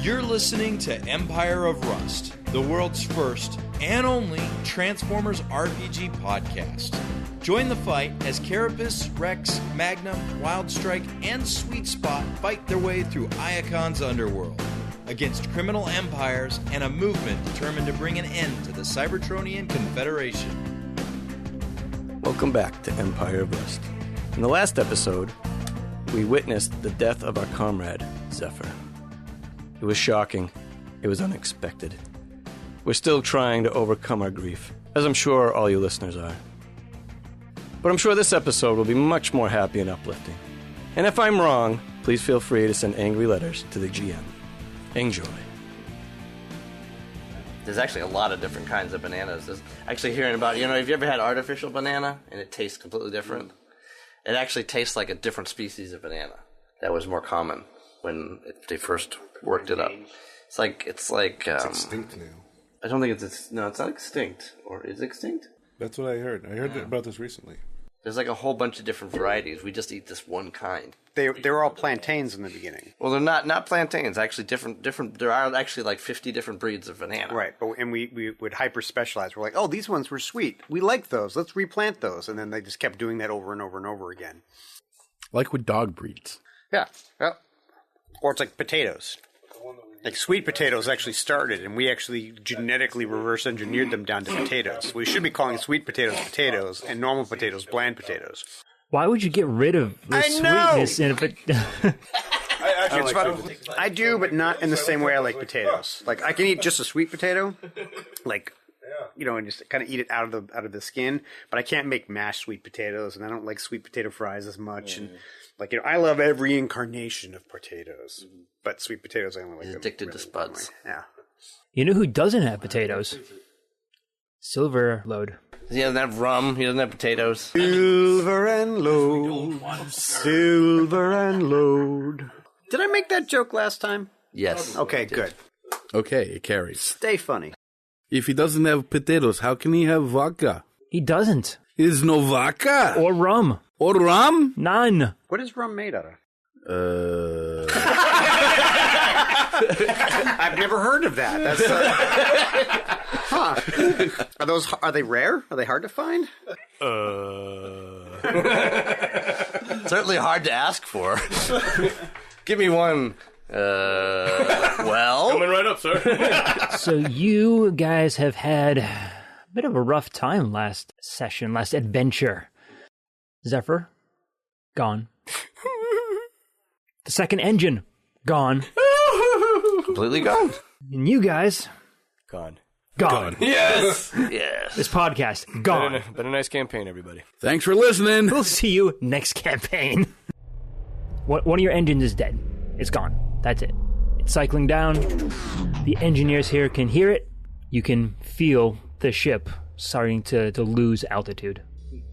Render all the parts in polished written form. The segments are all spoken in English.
You're listening to Empire of Rust, the world's first and only Transformers RPG podcast. Join the fight as Carapace, Rex, Magnum, Wildstrike, and Sweet Spot fight their way through Iacon's underworld against criminal empires and a movement determined to bring an end to the Cybertronian Confederation. Welcome back to Empire of Rust. In the last episode, we witnessed the death of our comrade, Zephyr. It was shocking. It was unexpected. We're still trying to overcome our grief, as I'm sure all you listeners are. But I'm sure this episode will be much more happy and uplifting. And if I'm wrong, please feel free to send angry letters to the GM. Enjoy. There's actually a lot of different kinds of bananas. There's actually hearing about, have you ever had artificial banana and it tastes completely different? It actually tastes like a different species of banana. That was more common when they first worked it up. It's like it's extinct now. I don't think it's not extinct. Or is it extinct? That's what I heard. I heard about this recently. There's like a whole bunch of different varieties. We just eat this one kind. They were all plantains in the beginning. Well, they're not plantains. Actually, different. There are actually like 50 different breeds of banana. Right, and we would hyper specialize. We're like, oh, these ones were sweet. We like those. Let's replant those, and then they just kept doing that over and over and over again. Like with dog breeds. Yeah. Or it's like potatoes. Like sweet potatoes actually started, and we actually genetically reverse engineered them down to potatoes. We should be calling sweet potatoes potatoes, and normal potatoes bland potatoes. Why would you get rid of the sweetness in it? I do, but not in the same way I like potatoes. Like I can eat just a sweet potato, and just kind of eat it out of the skin. But I can't make mashed sweet potatoes, and I don't like sweet potato fries as much. And I love every incarnation of potatoes, but sweet potatoes I only like. He's addicted to spuds. Yeah. You know who doesn't have potatoes? Silverlode. He doesn't have rum. He doesn't have potatoes. Silver and load. Silver and load. Did I make that joke last time? Yes. Okay, good. Okay, it carries. Stay funny. If he doesn't have potatoes, how can he have vodka? He doesn't. There's no vodka. Or rum. Or rum? None. What is rum made out of? I've never heard of that. That's Are they rare? Are they hard to find? Certainly hard to ask for. Give me one. Well. Coming right up, sir. So you guys have had a bit of a rough time last adventure. Zephyr, gone. The second engine, gone. Completely gone. And you guys, Gone. gone. Yes. Yes. This podcast, gone. Been a nice campaign, everybody. Thanks for listening. We'll see you next campaign. One of your engines is dead. It's gone. That's it. It's cycling down. The engineers here can hear it. You can feel the ship starting to lose altitude.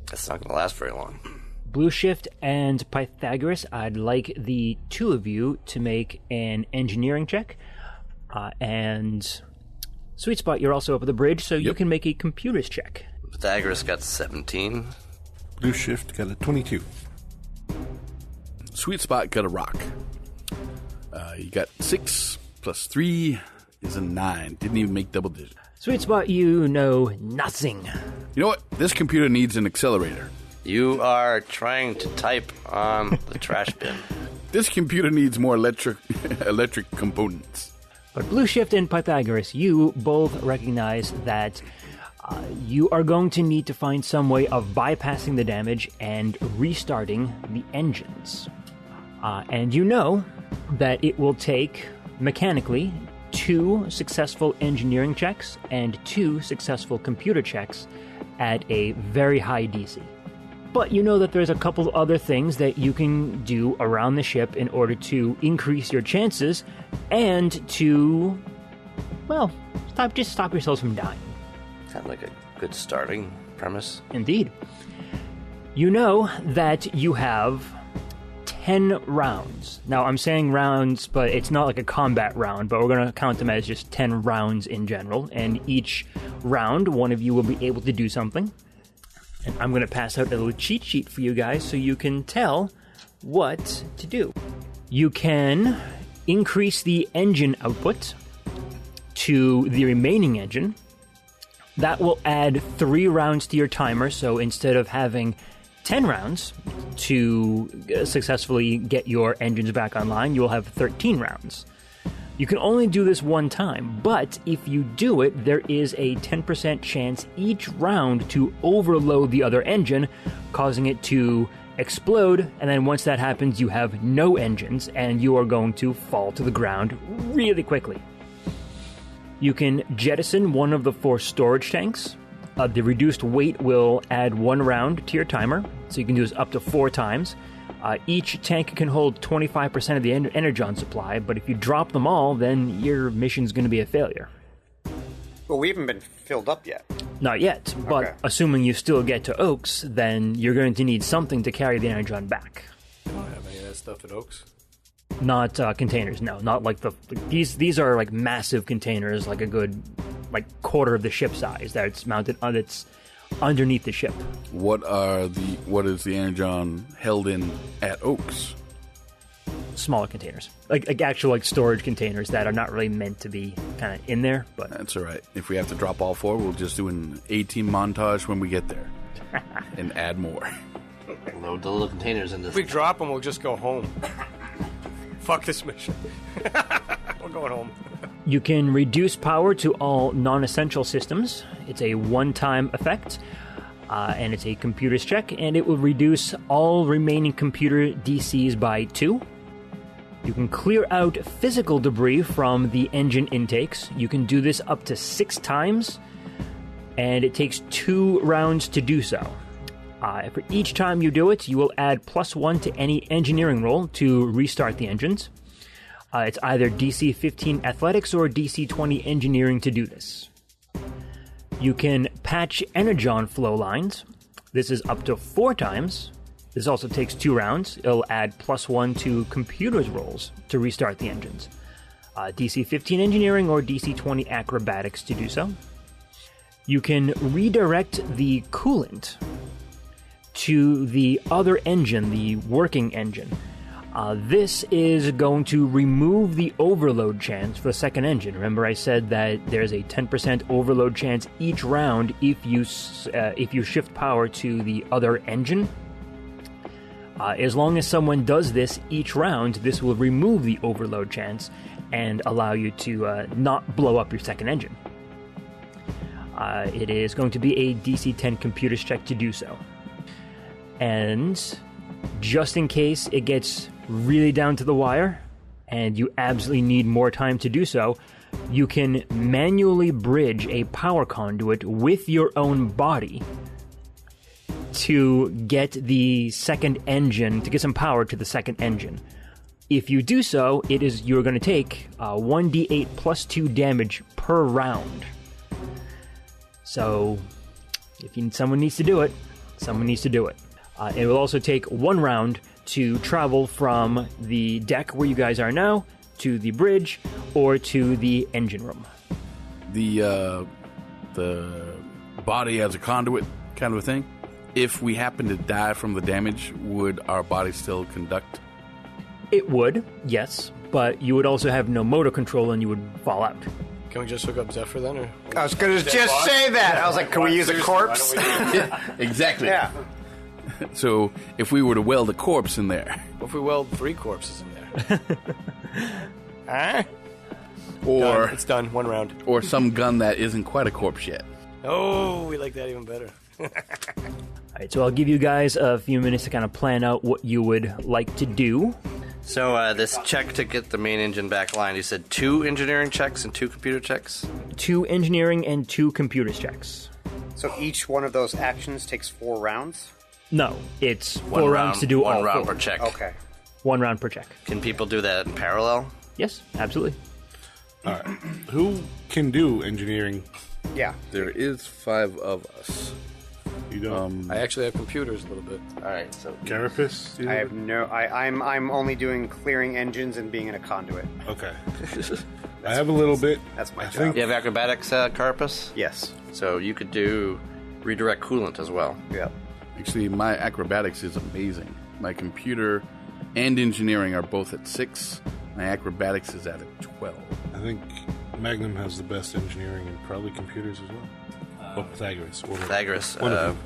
That's not going to last very long. Blue Shift and Pythagoras, I'd like the two of you to make an engineering check. And Sweet Spot, you're also up at the bridge, so you can make a computers check. Pythagoras got 17. Blue Shift got a 22. Sweet Spot got a rock. You got 6 plus 3 is a 9. Didn't even make double digits. Sweet Spot, you know nothing. You know what? This computer needs an accelerator. You are trying to type on the trash bin. This computer needs more electric components. But Blue Shift and Pythagoras, you both recognize that you are going to need to find some way of bypassing the damage and restarting the engines. And you know that it will take, mechanically, 2 successful engineering checks and 2 successful computer checks at a very high DC. But you know that there's a couple of other things that you can do around the ship in order to increase your chances and to, stop yourselves from dying. Sounds like a good starting premise. Indeed. You know that you have 10 rounds. Now, I'm saying rounds, but it's not like a combat round, but we're going to count them as just 10 rounds in general. And each round, one of you will be able to do something. And I'm going to pass out a little cheat sheet for you guys so you can tell what to do. You can increase the engine output to the remaining engine. That will add 3 rounds to your timer, so instead of having 10 rounds to successfully get your engines back online, you will have 13 rounds. You can only do this one time, but if you do it, there is a 10% chance each round to overload the other engine, causing it to explode, and then once that happens, you have no engines, and you are going to fall to the ground really quickly. You can jettison one of the 4 storage tanks. The reduced weight will add 1 round to your timer, so you can do this up to 4 times. Each tank can hold 25% of the energon supply, but if you drop them all, then your mission's going to be a failure. Well, we haven't been filled up yet. Not yet, but Okay. assuming you still get to Oaks, then you're going to need something to carry the energon back. I don't have any of that stuff at Oaks. Not containers, no. Not like these are like massive containers, like a good quarter of the ship size that's mounted on it's underneath the ship. What is the energon held in at Oaks? Smaller containers, like actual storage containers that are not really meant to be kind of in there. But That's all right. If we have to drop all 4, we'll just do an A-team montage when we get there and add more. Load the little containers in this. If we drop them, we'll just go home. Fuck this mission. We're going home. you can reduce power to all non-essential systems. It's a one-time effect. And it's a computer's check, and it will reduce all remaining computer DCs by 2. You can clear out physical debris from the engine intakes. You can do this up to 6 times, and it takes 2 rounds to do so. For each time you do it, you will add +1 to any engineering roll to restart the engines. It's either DC 15 athletics or DC 20 engineering to do this. You can patch energon flow lines. This is up to 4 times. This also takes 2 rounds. It'll add +1 to computers rolls to restart the engines. DC 15 engineering or DC 20 acrobatics to do so. You can redirect the coolant to the other engine, the working engine. This is going to remove the overload chance for the second engine. Remember I said that there's a 10% overload chance each round if you shift power to the other engine. As long as someone does this each round, this will remove the overload chance and allow you to not blow up your second engine. It is going to be a DC 10 computers check to do so. And just in case it gets really down to the wire and you absolutely need more time to do so, you can manually bridge a power conduit with your own body to get the second engine, to get some power to the second engine. If you do so, you're going to take 1d8 plus 2 damage per round. So if someone needs to do it, someone needs to do it. It will also take 1 round to travel from the deck where you guys are now to the bridge or to the engine room. The body as a conduit kind of a thing. If we happen to die from the damage, would our body still conduct? It would, yes, but you would also have no motor control and you would fall out. Can we just hook up Zephyr then? Or I was going to just say that. I was like, can we use a corpse? Exactly. Yeah. So if we were to weld a corpse in there, what if we weld 3 corpses in there? Huh? or Done. It's done. 1 round. or some gun that isn't quite a corpse yet. Oh, we like that even better. Alright, so I'll give you guys a few minutes to kind of plan out what you would like to do. So this check to get the main engine back line, you said 2 engineering checks and 2 computer checks? 2 engineering and 2 computers checks. So each one of those actions takes 4 rounds? No, it's 4 One rounds to do all 1 round 4. per check. Okay. 1 round per check. Can people do that in parallel? Yes, absolutely. All right. Who can do engineering? Yeah. There is 5 of us. You don't. I actually have computers a little bit. All right, so Carapace? Do you I know? have no. I'm only doing clearing engines and being in a conduit. Okay. I have a little bit. That's my I job. think- you have acrobatics, Carapace? Yes. So you could do redirect coolant as well. Yeah. Actually, my acrobatics is amazing. My computer and engineering are both at 6. My acrobatics is at a 12. I think Magnum has the best engineering and probably computers as well. Pythagoras. Pythagoras. One of them.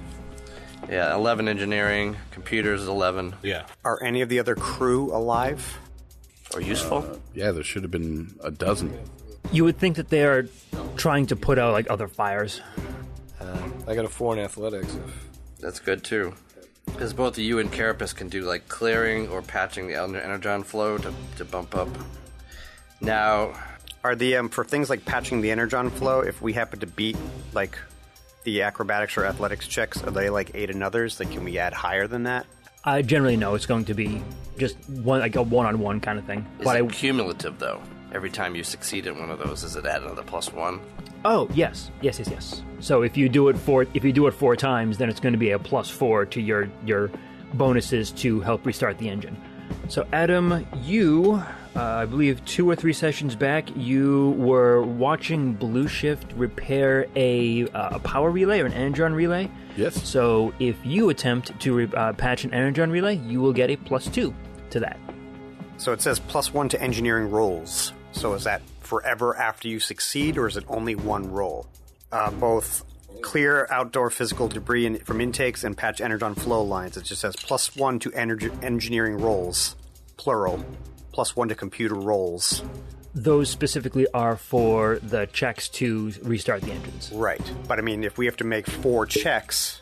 Yeah, 11 engineering. Computers is 11. Yeah. Are any of the other crew alive? Or useful? Yeah, there should have been a dozen. You would think that they are trying to put out like other fires. I got a 4 in athletics. That's good too. Because both you and Carapace can do like clearing or patching the energon flow to bump up. Now, Are the for things like patching the energon flow, if we happen to beat like the acrobatics or athletics checks, are they like 8 and others? Like, can we add higher than that? Generally, no. It's going to be just one, like a one-on-one kind of thing. is it cumulative though? Every time you succeed in one of those, does it add another +1? Oh, yes. So if you do it 4 times, then it's going to be a +4 to your bonuses to help restart the engine. So Adam, you, I believe 2 or 3 sessions back, you were watching Blue Shift repair a power relay or an energon relay. Yes. So if you attempt to patch an energon relay, you will get a +2 to that. So it says +1 to engineering rolls. So is that forever after you succeed, or is it only one roll? Both clear outdoor physical debris from intakes and patch energon flow lines. It just says +1 to engineering rolls, plural. +1 to computer rolls. Those specifically are for the checks to restart the engines. Right. But I mean, if we have to make 4 checks,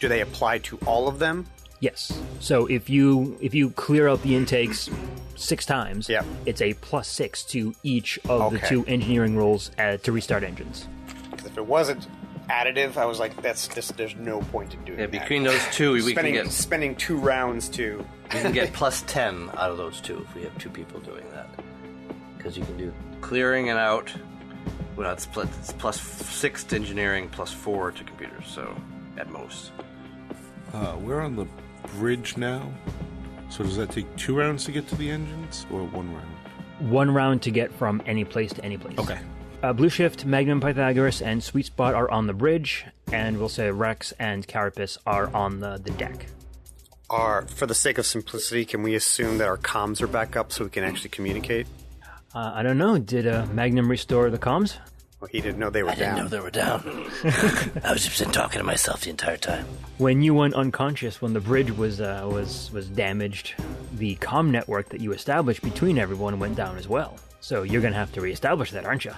do they apply to all of them? Yes. So if you clear out the intakes 6 times, Yep. it's a +6 to each of the Okay. 2 engineering rolls to restart engines. Because if it wasn't additive, I was like, there's no point in doing Yeah, that. between those two, we can spending 2 rounds to... we can get +10 out of those 2 if we have 2 people doing that. Because you can do clearing and out. Well, it's +6 to engineering, +4 to computers. So at most. We're on the bridge now. So does that take 2 rounds to get to the engines, or 1 round? 1 round to get from any place to any place. Okay. Blue Shift, Magnum, Pythagoras, and Sweet Spot are on the bridge, and we'll say Rex and Carapace are on the deck. For the sake of simplicity, can we assume that our comms are back up so we can actually communicate? I don't know. Did Magnum restore the comms? Well, he didn't know they were down. they were down. I was just been talking to myself the entire time. When you went unconscious, when the bridge was damaged, the comm network that you established between everyone went down as well. So you're going to have to reestablish that, aren't you?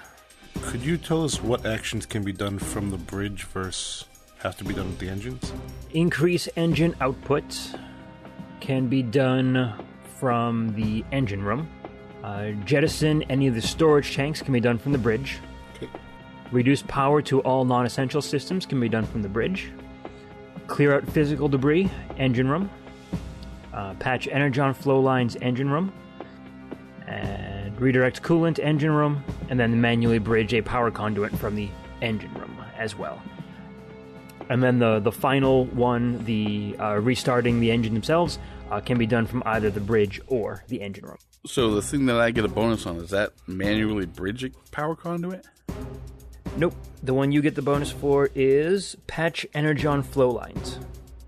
Could you tell us what actions can be done from the bridge versus have to be done with the engines? Increase engine output can be done from the engine room. Jettison any of the storage tanks can be done from the bridge. Okay. Reduce power to all non-essential systems can be done from the bridge. Clear out physical debris, engine room. Patch energon flow lines, engine room. And redirect coolant, engine room. And then manually bridge a power conduit from the engine room as well. And then the final one, the restarting the engine themselves, can be done from either the bridge or the engine room. So the thing that I get a bonus on, is that manually bridge a power conduit? Nope. The one you get the bonus for is patch energon flow lines.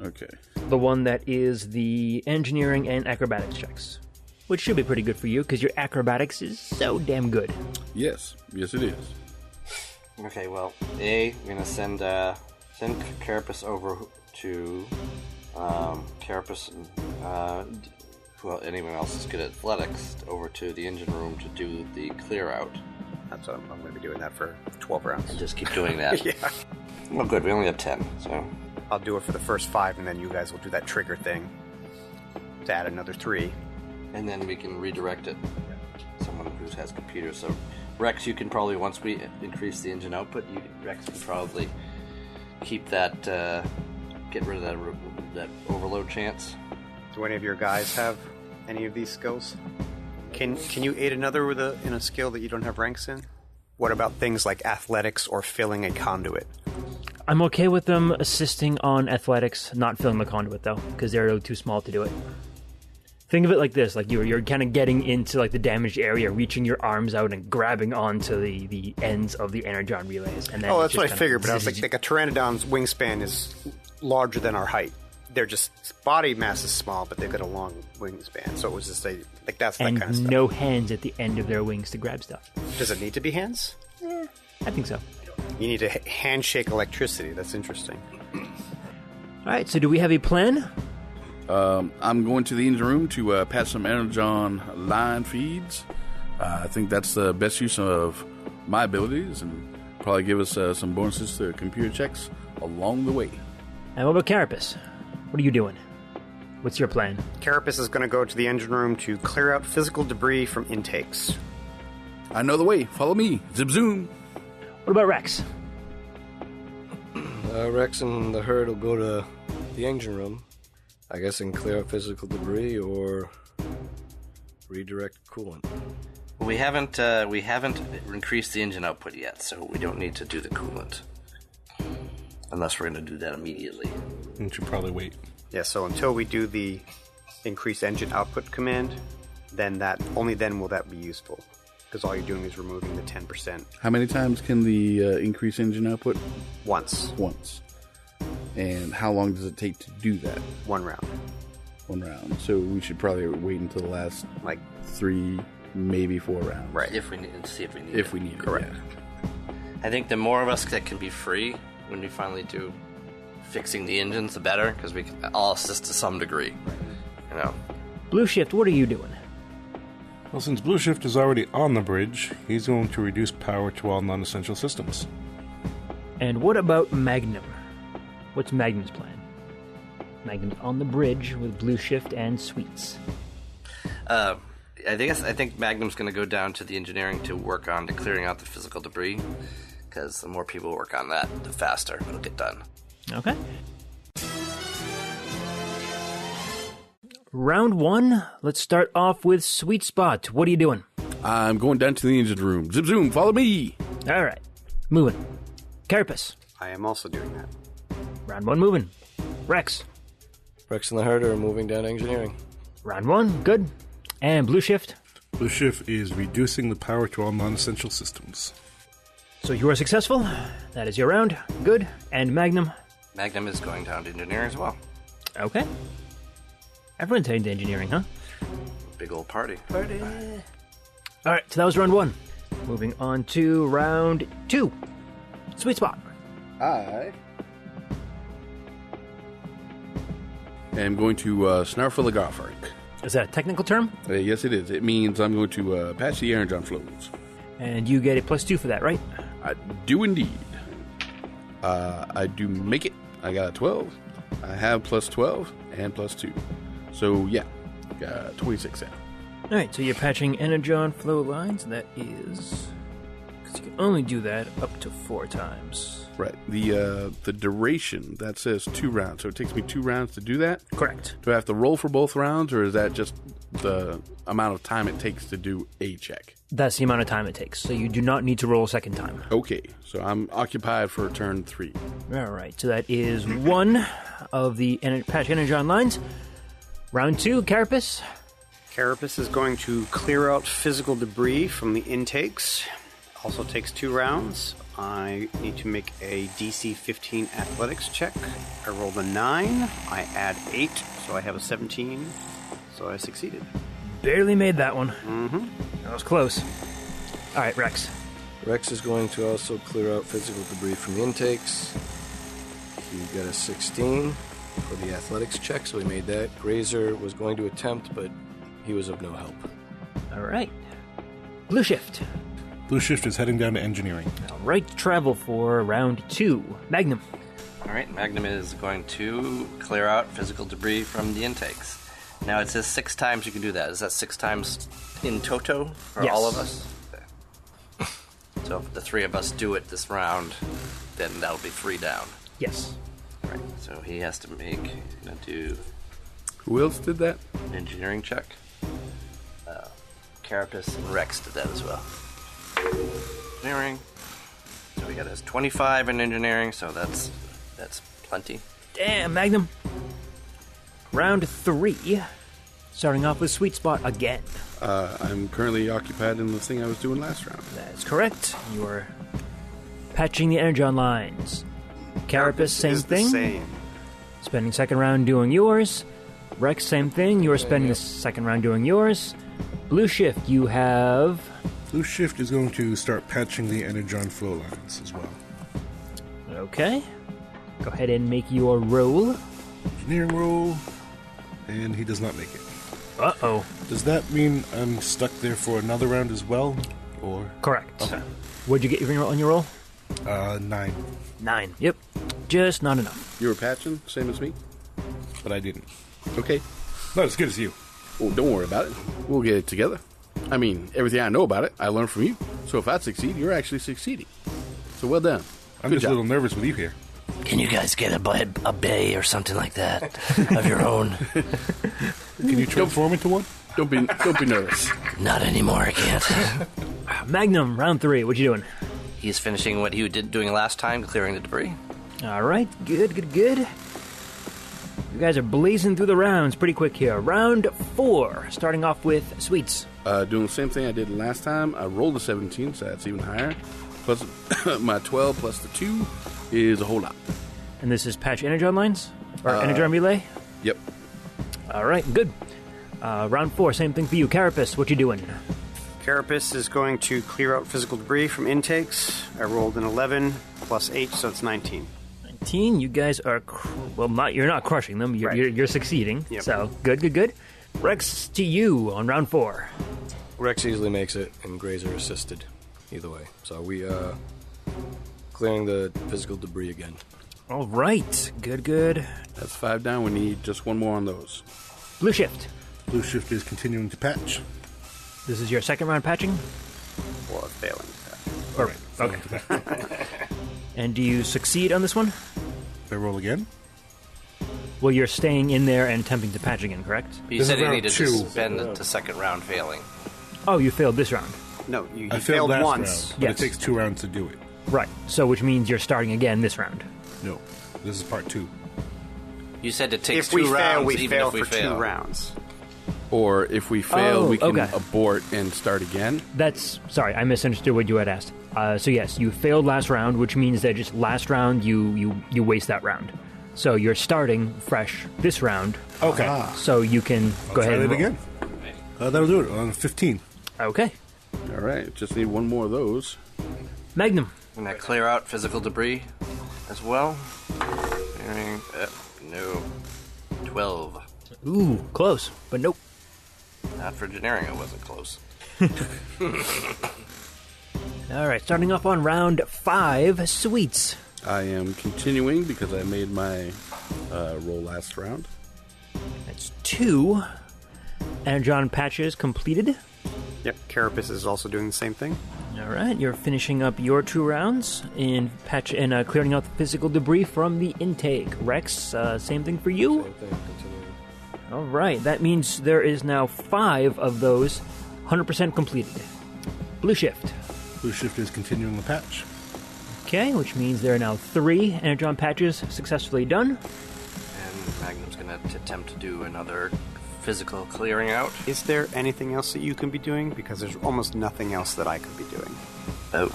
Okay. The one that is the engineering and acrobatics checks. Which should be pretty good for you, because your acrobatics is so damn good. Yes it is. Okay, well, we're gonna send Carapace over to Carapace and anyone else is good at athletics over to the engine room to do the clear out. That's what I'm going to be doing that for 12 rounds. And just keep doing that. Yeah. Well, good. We only have 10, so I'll do it for the first 5, and then you guys will do that trigger thing to add another 3. and then we can redirect it. Someone who has computers. So Rex, you can probably, once we increase the engine output, Rex can probably keep that, get rid of that overload chance. Do any of your guys have any of these skills? Can you aid another in a skill that you don't have ranks in? What about things like athletics or filling a conduit? I'm okay with them assisting on athletics, not filling the conduit though, because they're too small to do it. Think of it like this: like you're kind of getting into like the damaged area, reaching your arms out and grabbing onto the ends of the energon relays. And then That's what I figured. But I was like a pteranodon's wingspan is larger than our height. they're just body mass is small, but they've got a long wingspan. So it was just that's that And kind of stuff. no hands at the end of their wings to grab stuff. Does it need to be hands? I think so. You need to handshake electricity. That's interesting. All right, so do we have a plan? I'm going to the engine room to patch some energon line feeds. I think that's the best use of my abilities and probably give us some bonuses to computer checks along the way. And what about Carapace? What are you doing? What's your plan? Carapace is going to go to the engine room to clear out physical debris from intakes. I know the way. Follow me. Zip zoom. What about Rex? Rex and the herd will go to the engine room, I guess, and clear out physical debris or redirect coolant. We haven't increased the engine output yet, so we don't need to do the coolant. Unless we're going to do that immediately. We should probably wait. Yeah, so until we do the increase engine output command, only then will that be useful. Because all you're doing is removing the 10%. How many times can the increase engine output? Once. And how long does it take to do that? 1 round. 1 round. So we should probably wait until the last 3, maybe 4 rounds. Right. If we need to see if we need If we need it. Correct. Yeah. I think the more of us that can be free when we finally do fixing the engines, the better, because we can all assist to some degree. You know. Blue Shift, what are you doing? Well, since Blue Shift is already on the bridge, he's going to reduce power to all non-essential systems. And what about Magnum? What's Magnum's plan? Magnum's on the bridge with Blue Shift and Sweets. I think Magnum's going to go down to the engineering to work on clearing out the physical debris, because the more people work on that, the faster it'll get done. Okay. Round 1, let's start off with Sweet Spot. What are you doing? I'm going down to the engine room. Zip zoom, follow me. All right, moving. Carapace. I am also doing that. Round 1 moving. Rex. Rex and the herd are moving down engineering. Round 1, good. And Blue Shift. Blue Shift is reducing the power to all non-essential systems. So you are successful. That is your round. Good. And Magnum. Magnum is going down to engineering as well. Okay. Everyone's heading to engineering, huh? Big old party. All right, so that was round 1. Moving on to round 2. Sweet Spot. I am going to Snarfiligopheric. Is that a technical term? Yes, it is. It means I'm going to patch the energon flows. And you get a +2 for that, right? I do indeed. I do make it. I got a 12. I have +12 and +2. So, yeah, got 26 now. All right, so you're patching energon flow lines. That is... because you can only do that up to 4 times. Right. The duration, that says 2 rounds. So it takes me 2 rounds to do that? Correct. Do I have to roll for both rounds, or is that just the amount of time it takes to do a check? That's the amount of time it takes, so you do not need to roll a second time. Okay, so I'm occupied for turn 3. All right, so that is 1 of the patch energon lines. Round 2, Carapace. Carapace is going to clear out physical debris from the intakes. Also takes 2 rounds. I need to make a DC 15 athletics check. I rolled a 9. I add 8, so I have a 17. So I succeeded. Barely made that one. Mm-hmm. That was close. All right, Rex. Rex is going to also clear out physical debris from the intakes. He got a 16 for the athletics check, so he made that. Grazer was going to attempt, but he was of no help. All right. Blue Shift. Blue Shift is heading down to engineering. All right, travel for round 2. Magnum. All right, Magnum is going to clear out physical debris from the intakes. Now, it says 6 times you can do that. Is that 6 times in toto for Yes. all of us? Okay. So if the 3 of us do it this round, then that'll be 3 down. Yes. All right, so he has to he's going to do Who else did that? an engineering check. Carapace and Rex did that as well. Engineering. So we got his 25 in engineering, so that's plenty. Damn, Magnum. Round 3. Starting off with Sweet Spot again. I'm currently occupied in the thing I was doing last round. That's correct. You are patching the energon lines. Carapace, same is thing. The same. spending second round doing yours. Rex, same thing. You are spending the second round doing yours. Blue Shift, you have... Blue Shift is going to start patching the Energon flow lines as well. Okay. Go ahead and make your roll. Engineering roll, and he does not make it. Uh-oh. Does that mean I'm stuck there for another round as well, or? Correct. Okay. What'd you get on your roll? 9. 9. Yep. Just not enough. You were patching, same as me? But I didn't. Okay. Not as good as you. Well, don't worry about it. We'll get it together. I mean, everything I know about it, I learned from you. So if I succeed, you're actually succeeding. So well done. I'm Good just job. a little nervous with you here. Can you guys get a bay or something like that of your own? Can you transform into one? Don't be nervous. Not anymore, I can't. Magnum, round 3. What you doing? He's finishing what he did doing last time, clearing the debris. All right. Good. You guys are blazing through the rounds pretty quick here. Round 4, starting off with Sweets. Doing the same thing I did last time. I rolled a 17, so that's even higher. Plus my 12 plus the 2 is a whole lot. And this is patch Energon lines? Or Energon relay? Yep. All right, good. Round 4, same thing for you. Carapace, what you doing? Carapace is going to clear out physical debris from intakes. I rolled an 11 plus 8, so it's 19. 19, you guys are... you're not crushing them. You're, Right. you're succeeding. Yep. So, good. Rex, to you on round 4. Rex easily makes it, and Grazer assisted. Either way. So we, clearing the physical debris again. All right, good. That's 5 down. We need just one more on those. Blue Shift. Blue Shift is continuing to patch. This is your second round patching? Or failing. Okay. And do you succeed on this one? If I roll again? Well, you're staying in there and attempting to patch again, correct? You This said is you round needed 2. to spend the second round failing. Oh, you failed this round. No, you I failed last once. round, but Yes. it takes 2 rounds to do it. Right. So, which means you're starting again this round. No, this is part 2. You said it takes If we 2 rounds, fail, we even fail if we for fail. 2 rounds. Or if we fail, Oh, we can okay. abort and start again. Sorry, I misunderstood what you had asked. So yes, you failed last round, which means that just last round you waste that round. So you're starting fresh this round. Okay. So you can go Try ahead and it again. That'll do it on 15. Okay. All right, just need one more of those. Magnum. And I clear out physical debris as well. Clearing, no. 12. Ooh, close, but nope. Not for engineering, it wasn't close. All right, starting off on round 5, Sweets. I am continuing because I made my roll last round. That's 2. Energon patches completed. Yep, Carapace is also doing the same thing. All right, you're finishing up your 2 rounds in patch and clearing out the physical debris from the intake. Rex, same thing for you. Same thing, continuing. All right, that means there is now 5 of those 100% completed. Blue Shift. Blue Shift is continuing the patch. Okay, which means there are now 3 Energon patches successfully done. And Magnum's going to attempt to do another physical clearing out. Is there anything else that you can be doing? Because there's almost nothing else that I could be doing. Oh,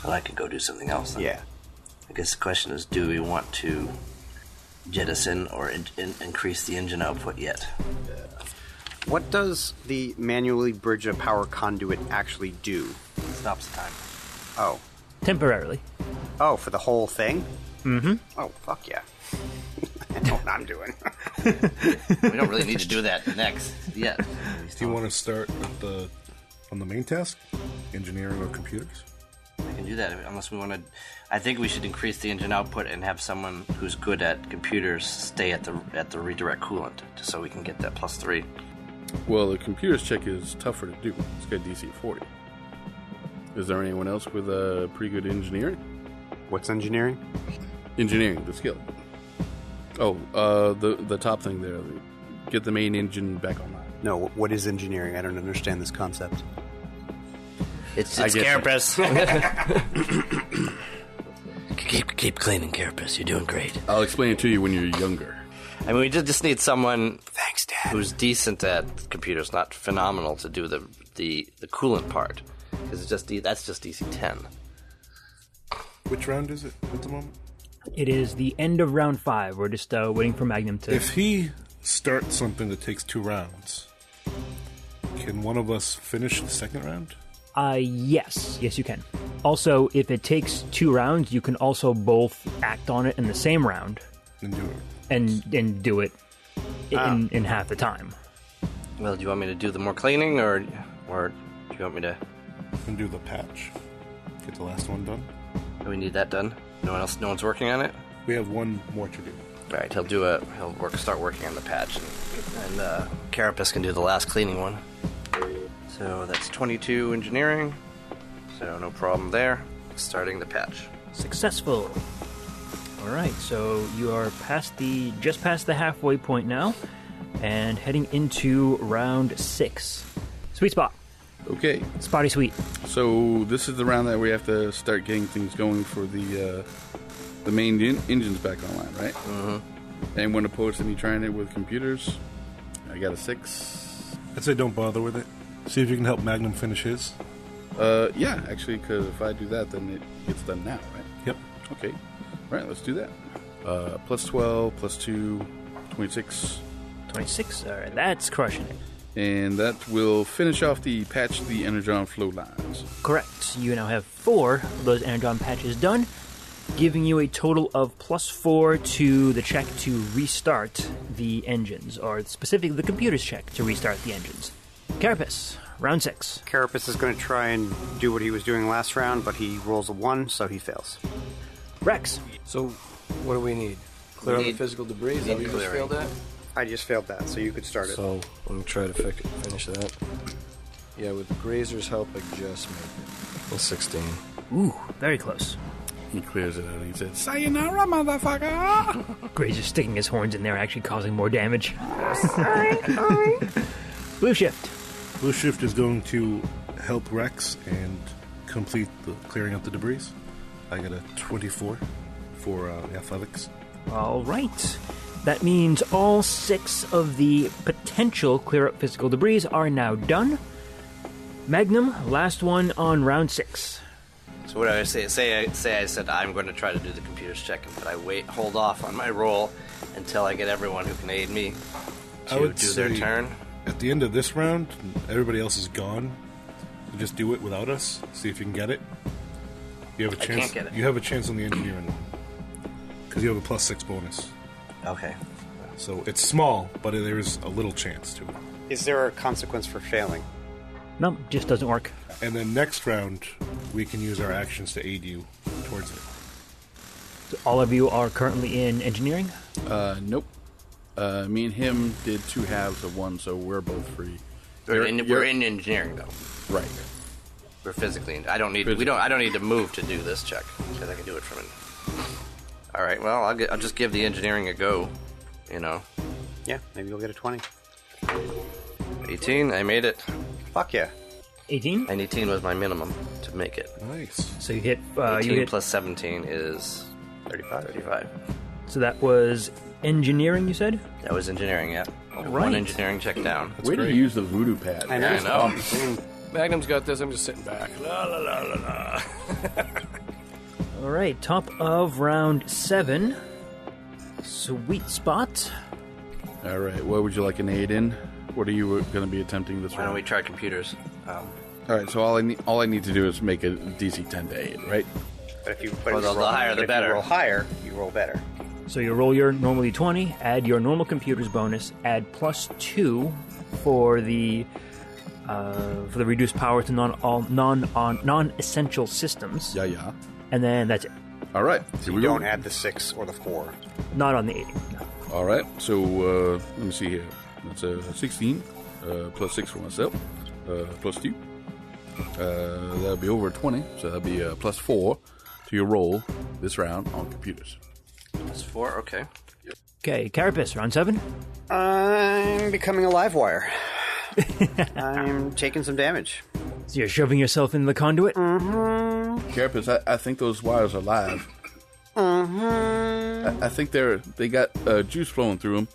well, I could go do something else then. Yeah. I guess the question is, do we want to jettison or increase the engine output yet? What does the manually bridge a power conduit actually do? Stops the time. Oh. Temporarily. Oh, for the whole thing? Mm-hmm. Oh, fuck yeah. I know what I'm doing. We don't really need to do that next yet. Do you want to start on the main task? Engineering or computers? I can do that unless we want to. I think we should increase the engine output and have someone who's good at computers stay at the redirect coolant, just so we can get that +3. Well, the computers check is tougher to do. It's got DC 40. Is there anyone else with pretty good engineering? What's engineering? Engineering, the skill. Oh, the top thing there. Get the main engine back online. No, what is engineering? I don't understand this concept. It's I get Carapace. keep cleaning, Carapace. You're doing great. I'll explain it to you when you're younger. I mean, we just need someone. Thanks, Dad. Who's decent at computers, not phenomenal to do the coolant part, because that's just DC 10. Which round is it at the moment? It is the end of round 5. We're just waiting for Magnum to... If he starts something that takes 2 rounds, can one of us finish the second round? Yes. Yes, you can. Also, if it takes 2 rounds, you can also both act on it in the same round. And do it. And do it in half the time. Well, do you want me to do the more cleaning, or do you want me to... And do the patch. Get the last one done. Do we need that done? No one's working on it? We have one more to do. Alright, start working on the patch, and Carapace can do the last cleaning one. So that's 22 engineering, so no problem there. Starting the patch. Successful. Alright, so you are just past the halfway point now, and heading into round 6. Sweet spot. Okay. Spotty sweet. So this is the round that we have to start getting things going for the main engines back online, right? Mm-hmm. Anyone opposed to me trying it with computers? I got a 6. I'd say don't bother with it. See if you can help Magnum finish his. Yeah, actually, because if I do that, then it gets done now, right? Yep. Okay. All right, let's do that. Plus 12, plus 2, 26. 26, alright, that's crushing it. And that will finish off the patch the Energon flow lines. Correct. You now have 4 of those Energon patches done, giving you a total of plus 4 to the check to restart the engines, or specifically the computer's check to restart the engines. Carapace, round 6. Carapace is going to try and do what he was doing last round, but he rolls a 1, so he fails. Rex. So, what do we need? Clear out the physical debris? Is that what you just failed at? I just failed that, so you could start it. So, let me try to finish that. Yeah, with Grazer's help, I just made it. That's 16. Ooh, very close. He clears it out and he said, "Sayonara, motherfucker!" Grazer's sticking his horns in there, actually causing more damage. Blue Shift. Blue Shift is going to help Rex and complete the clearing out the debris. I got a 24 for athletics. All right. That means all 6 of the potential clear-up physical debris are now done. Magnum, last one on round 6. So what do I say? I said I'm going to try to do the computer's check, but I hold off on my roll until I get everyone who can aid me to do their turn. At the end of this round, everybody else is gone. So just do it without us. See if you can get it. You have a chance. I can't get it. You have a chance on the engineering one because you have a plus 6 bonus. Okay. So it's small, but there's a little chance to it. Is there a consequence for failing? No, just doesn't work. And then next round, we can use our actions to aid you towards it. So all of you are currently in engineering? Nope. Me and him did 2 halves of 1, so we're both free. We're in engineering though. Right. We're physically. I don't need to move to do this check because I can do it from it. All right. Well, I'll just give the engineering a go. You know. Yeah, maybe you'll get a 20. 18. I made it. Fuck yeah. 18? And 18 was my minimum to make it. Nice. So you hit... 18 plus 17 is 35. So that was engineering, you said? That was engineering, yeah. All One right. engineering check down. Way to use the voodoo pad. I know. I know. Magnum's got this. I'm just sitting back. La la la la la. All right, top of round 7. Sweet spot. All right, what would you like an aid in? What are you going to be attempting this Why don't round? we try computers? All right, so all I need to do is make a DC 10 to aid, right? But if you the higher the better. If you roll higher, you roll better. So you roll your normal d20, add your normal computer's bonus, add plus 2 for the reduced power to non-essential systems. Yeah. And then that's it. All right, here we You go. don't add the 6 or the 4. Not on the 80. No. All right, so let me see here. That's a 16, plus 6 for myself, plus 2. That'll be over 20, so that'll be plus 4 to your roll this round on computers. Plus 4, okay. Okay, Carapace, round 7. I'm becoming a live wire. I'm taking some damage. So you're shoving yourself in the conduit? Carapace, I think those wires are live. I think they got juice flowing through them.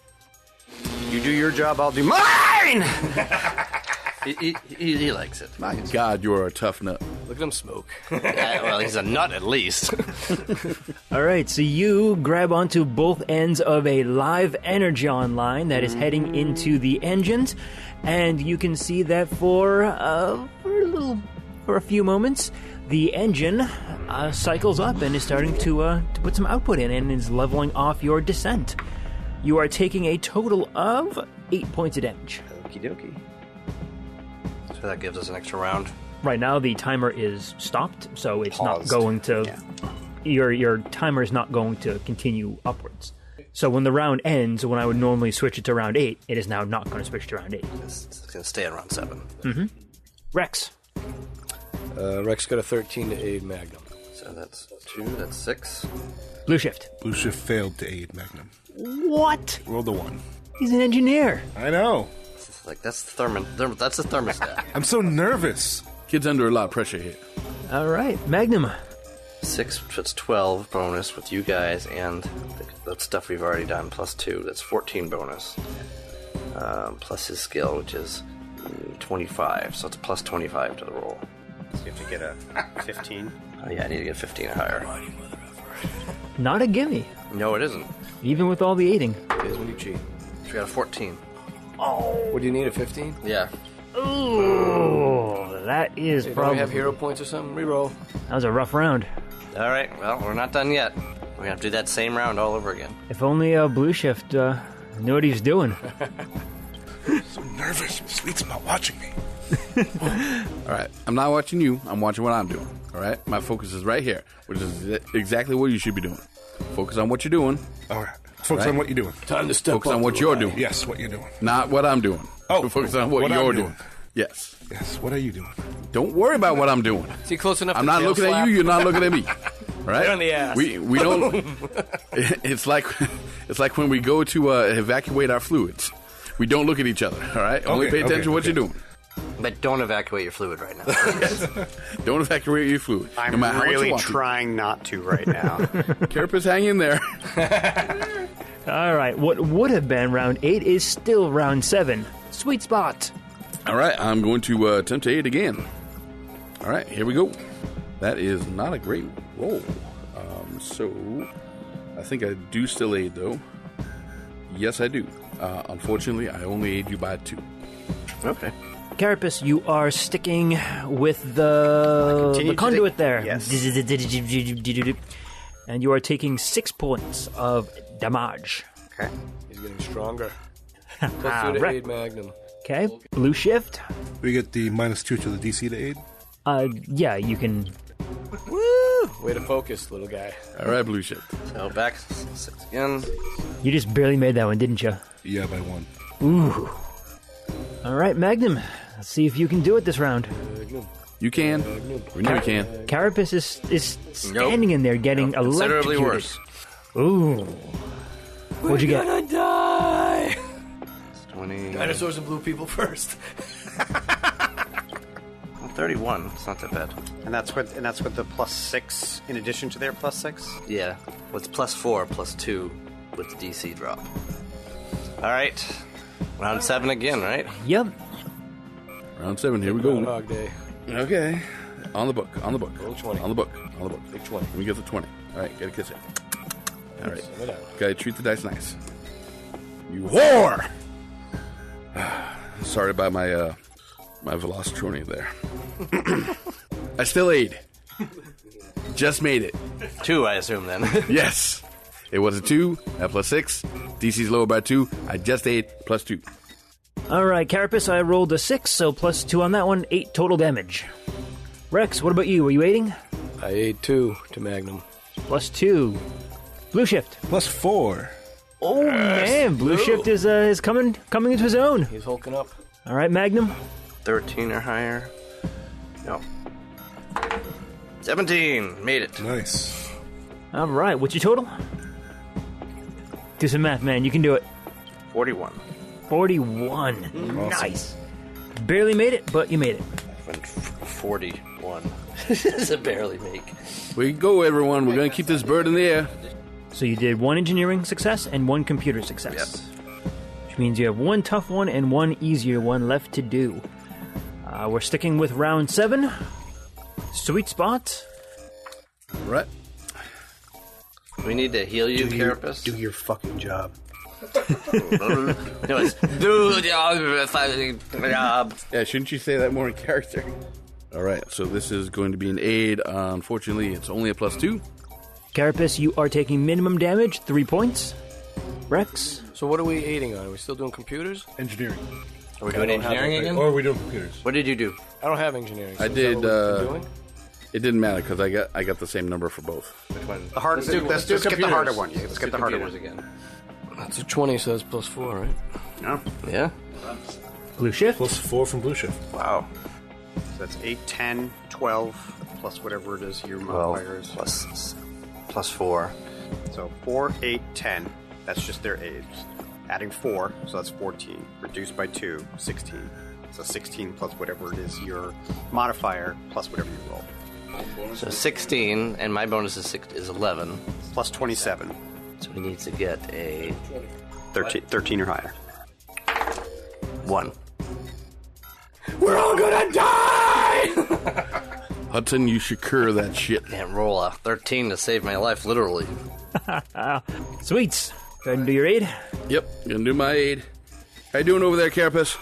You do your job, I'll do mine! He likes it. My God, you're a tough nut. Look at him smoke. Yeah, well, he's a nut at least. All right, so you grab onto both ends of a live energon line that is heading into the engines, and you can see that for a few moments, the engine cycles up and is starting to put some output in and is leveling off your descent. You are taking a total of 8 points of damage. Okie dokie. So that gives us an extra round. Right now, the timer is stopped, so it's not Paused. going to... Your timer is not going to continue upwards. So when the round ends, when I would normally switch it to round 8, it is now not going to switch to round 8. It's going to stay at round 7. Mm-hmm. Rex. Rex got a 13 to aid Magnum. So that's 2, that's 6. Blue Shift. Blue Shift failed to aid Magnum. What? Rolled a 1. He's an engineer. I know. Like, that's the that's the thermostat. I'm so nervous. Kid's under a lot of pressure here. All right, Magnum. 6, that's 12 bonus with you guys and the stuff we've already done, plus 2. That's 14 bonus. Plus his skill, which is 25. So it's plus 25 to the roll. So you have to get a 15. Oh, yeah, I need to get 15 or higher. Not a gimme, No, it isn't. even with all the aiding. It is when you cheat. So we got a 14. What do you need, a 15? Yeah. Ooh, that is Hey, don't we probably... have hero points or something? Reroll. That was a rough round. All right, well, we're not done yet. We're going to have to do that same round all over again. If only Blue Shift knew what he was doing. So nervous. Sweet's not watching me. All right, I'm not watching you. I'm watching what I'm doing. All right, my focus is right here, which is exactly what you should be doing. Focus on what you're doing. All right. Focus Right. on what you're doing. Time to step Focus up on what to you're the doing, Yes, what you're doing. not what I'm doing. Oh, focus on what what you're I'm doing. doing. Yes. Yes, what are you doing? Don't worry about what I'm doing. Is he close enough I'm to not tail looking slap? at you. You're not looking at me. Right? on the ass. We don't. It's like when we go to evacuate our fluids. We don't look at each other. All right. Only pay attention to what you're doing. But don't evacuate your fluid right now. Don't evacuate your fluid. I'm no matter how much you really want to. trying not to right now. Carapace, hang in there. All right, what would have been round 8 is still round 7. Sweet spot. All right, I'm going to attempt to aid again. All right, here we go. That is not a great roll. So I think I do still aid, though. Yes, I do. Unfortunately, I only aid you by 2. Okay. Carapace, you are sticking with the continue to conduit take- there. Yes. And you are taking 6 points of damage. Okay. He's getting stronger. Ah, Plus 2 to right. aid Magnum. Okay, Blue Shift. We get the -2 to the DC to aid. Yeah, you can... Woo! Way to focus, little guy. All right, Blue Shift. So back 6 again. You just barely made that one, didn't you? Yeah, by 1. Ooh. All right, Magnum. Let's see if you can do it this round. Magnum. You can. We know you can. Carapace is standing in there getting Considerably electrocuted. worse. Ooh. What'd you get? Gonna die! 20. Dinosaurs and blue people first. 31. It's not that bad. And that's with the +6 in addition to their +6. Yeah. Well, it's plus 4, plus 2 with the DC drop. All right. Round 7 again, right? Yep. Round 7, here we go. Dog day. Okay. On the book. Roll 20. On the book. Big 20. Let me get the 20. All right, get a kiss here. All right. Sum it out. Gotta treat the dice nice. You whore! Sorry about my my Velocitronian there. I still aid. Just made it. 2, I assume, then. Yes. It was a 2 at +6. DC's lower by 2. I just aid +2. All right, Carapace, I rolled a 6, so +2 on that one, 8 total damage. Rex, what about you? Are you aiding? I aid 2 to Magnum. +2. Blue Shift. +4. Oh man, Blue Shift is coming into his own. He's hulking up. All right, Magnum. 13 or higher. No. 17. Made it. Nice. All right, what's your total? Do some math, man. You can do it. 41. 41. Nice. Barely made it, but you made it. Went 41. It's a barely make. We go, everyone. We're gonna keep this bird in the air. So you did 1 engineering success and 1 computer success. Yes. Which means you have 1 tough one and 1 easier one left to do. We're sticking with round 7. Sweet spot. Right. We need to heal you, Carapace. Do your fucking job. No, it's do your fucking job. Yeah, shouldn't you say that more in character? All right, so this is going to be an aid. Unfortunately, it's only a +2. Carapace, you are taking minimum damage, 3 points. Rex? So what are we aiding on? Are we still doing computers? Engineering. Are we doing engineering again? Or are we doing computers? What did you do? I don't have engineering. I is that did, what we've been doing? It didn't matter because I got the same number for both. Which one? The hard, let's get the harder one. Yeah, let's get the harder one again. That's a 20, so that's +4, right? No. Yeah. Blue shift? +4 from Blue Shift. Wow. So that's 8, 10, 12, plus whatever it is your modifier is. +4. So 4, 8, 10. That's just their age. Adding 4, so that's 14. Reduced by 2, 16. So 16 plus whatever it is your modifier plus whatever you roll. So 16, and my bonus is 11. Plus 27. So we need to get a 13 or higher. 1. We're all gonna die! Hudson, you should cure that shit. Can't roll a 13 to save my life, literally. Sweets. Go ahead and do your aid. Yep, gonna do my aid. How you doing over there, Carapace?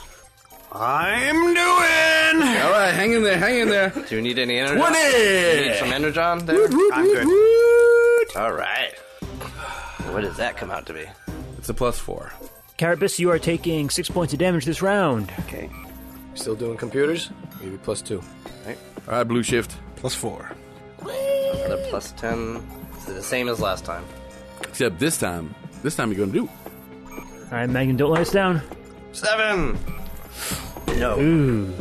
I'm doing! All right, hang in there. Do you need any energy? 20! You need some energon there? I'm good. All right. What does that come out to be? It's a +4. Carapace, you are taking 6 points of damage this round. Okay. Still doing computers? Maybe +2. All right, Blue Shift. +4. The +10. So the same as last time. Except this time you're gonna do. All right, Magnum, don't let us down. 7! No. Ooh.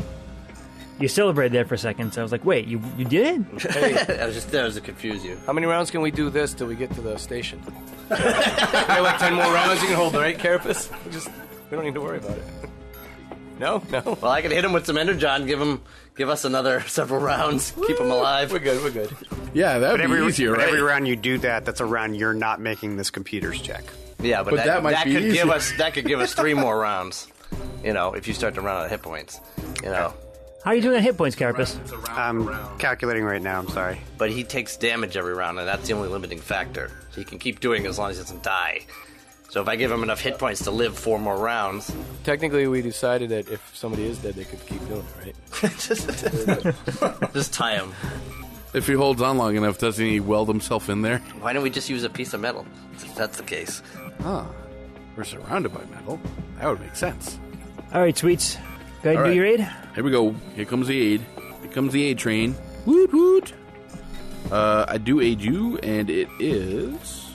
You celebrated there for a second, so I was like, wait, you did it? I was just there to confuse you. How many rounds can we do this till we get to the station? Like 10 more rounds you can hold, right, Carapace? We don't need to worry about it. No? Well, I can hit him with some energon, give us another several rounds, keep him alive. We're good. Yeah, that would be easier, right? Every round you do that, that's a round you're not making this computer's check. Yeah, but that might be could easier. give us 3 more rounds. You know, if you start to run out of hit points. You know. How are you doing on hit points, Carapace? I'm calculating right now, I'm sorry. But he takes damage every round, and that's the only limiting factor. So he can keep doing it as long as he doesn't die. So if I give him enough hit points to live 4 more rounds... Technically, we decided that if somebody is dead, they could keep doing it, right? Just tie him. If he holds on long enough, doesn't he weld himself in there? Why don't we just use a piece of metal? If that's the case. We're surrounded by metal. That would make sense. All right, Sweets. Go ahead and do your aid. Here we go. Here comes the aid. Here comes the aid train. Woot woot. I do aid you, and it is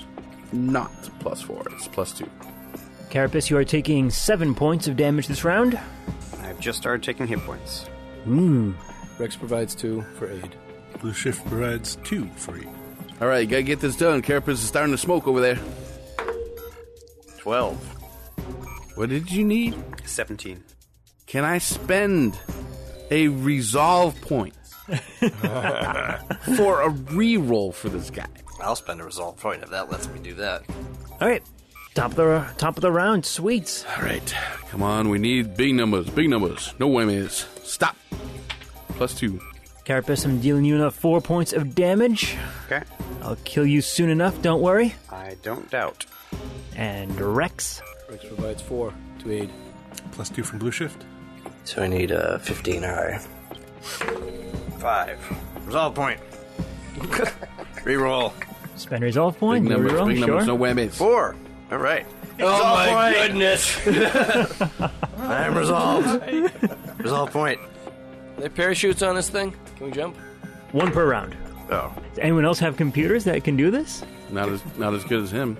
not +4. It's +2. Carapace, you are taking 7 points of damage this round. I've just started taking hit points. Rex provides 2 for aid. Blue Shift provides 2 for aid. All right, you gotta get this done. Carapace is starting to smoke over there. 12. What did you need? 17. Can I spend a resolve point for a reroll for this guy? I'll spend a resolve point if that lets me do that. All right. Top of the round, Sweets. All right, come on. We need big numbers. No whammies. Stop. +2. Carapace, I'm dealing you enough 4 points of damage. Okay. I'll kill you soon enough, don't worry. I don't doubt. And Rex. Rex provides 4 to aid. +2 from Blue Shift. So I need 15 or higher. 5. Resolve point. Reroll. Spend resolve point. Big numbers, Reroll, big numbers, sure. no whammies. 4. All right. Oh my goodness! I am resolved. Resolve point. Are there parachutes on this thing? Can we jump? 1 per round. Oh. Does anyone else have computers that can do this? Not as good as him.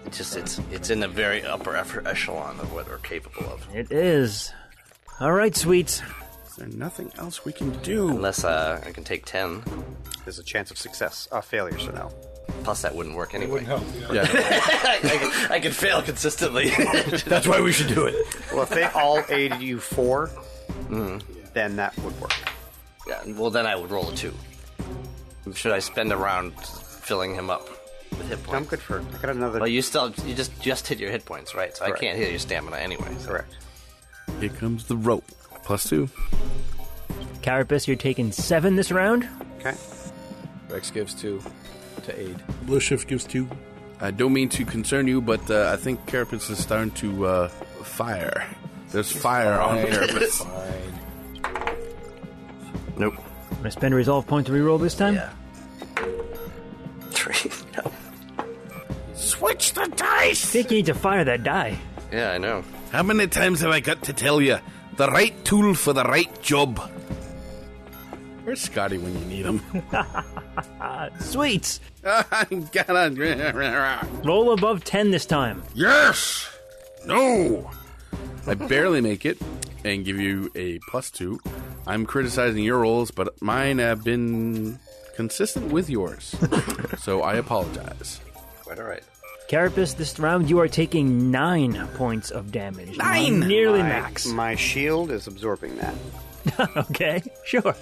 It's in the very upper echelon of what we're capable of. It is. All right, Sweets. Is there nothing else we can do? Unless I can take 10. There's a chance of success. Failure, so no. Plus, that wouldn't work anyway. Wouldn't help. Yeah. Yeah. I can fail consistently. That's why we should do it. Well, if they all aided you 4, then that would work. Yeah, well, then I would roll a 2. Should I spend a round filling him up with hit I'm points? good for it. I got another... Well, you just hit your hit points, right? So Correct. I can't heal your stamina anyway. So. Correct. Here comes the rope. +2. Carapace, you're taking 7 this round. Okay. Rex gives 2 to aid. Blue Shift gives 2. I don't mean to concern you, but I think Carapace is starting to fire. There's fire on Carapace. Fine. Nope. I'm gonna spend a resolve point to reroll this time. Yeah. 3. No. Switch the dice! I think you need to fire that die. Yeah, I know. How many times have I got to tell you? The right tool for the right job. Where's Scotty when you need him? Sweet. Gotta... Roll above 10 this time. Yes! No! I barely make it and give you a +2. I'm criticizing your rolls, but mine have been consistent with yours. So I apologize. Quite all right. Carapace, this round you are taking 9 points of damage. 9? Nearly max. My shield is absorbing that. Okay, sure.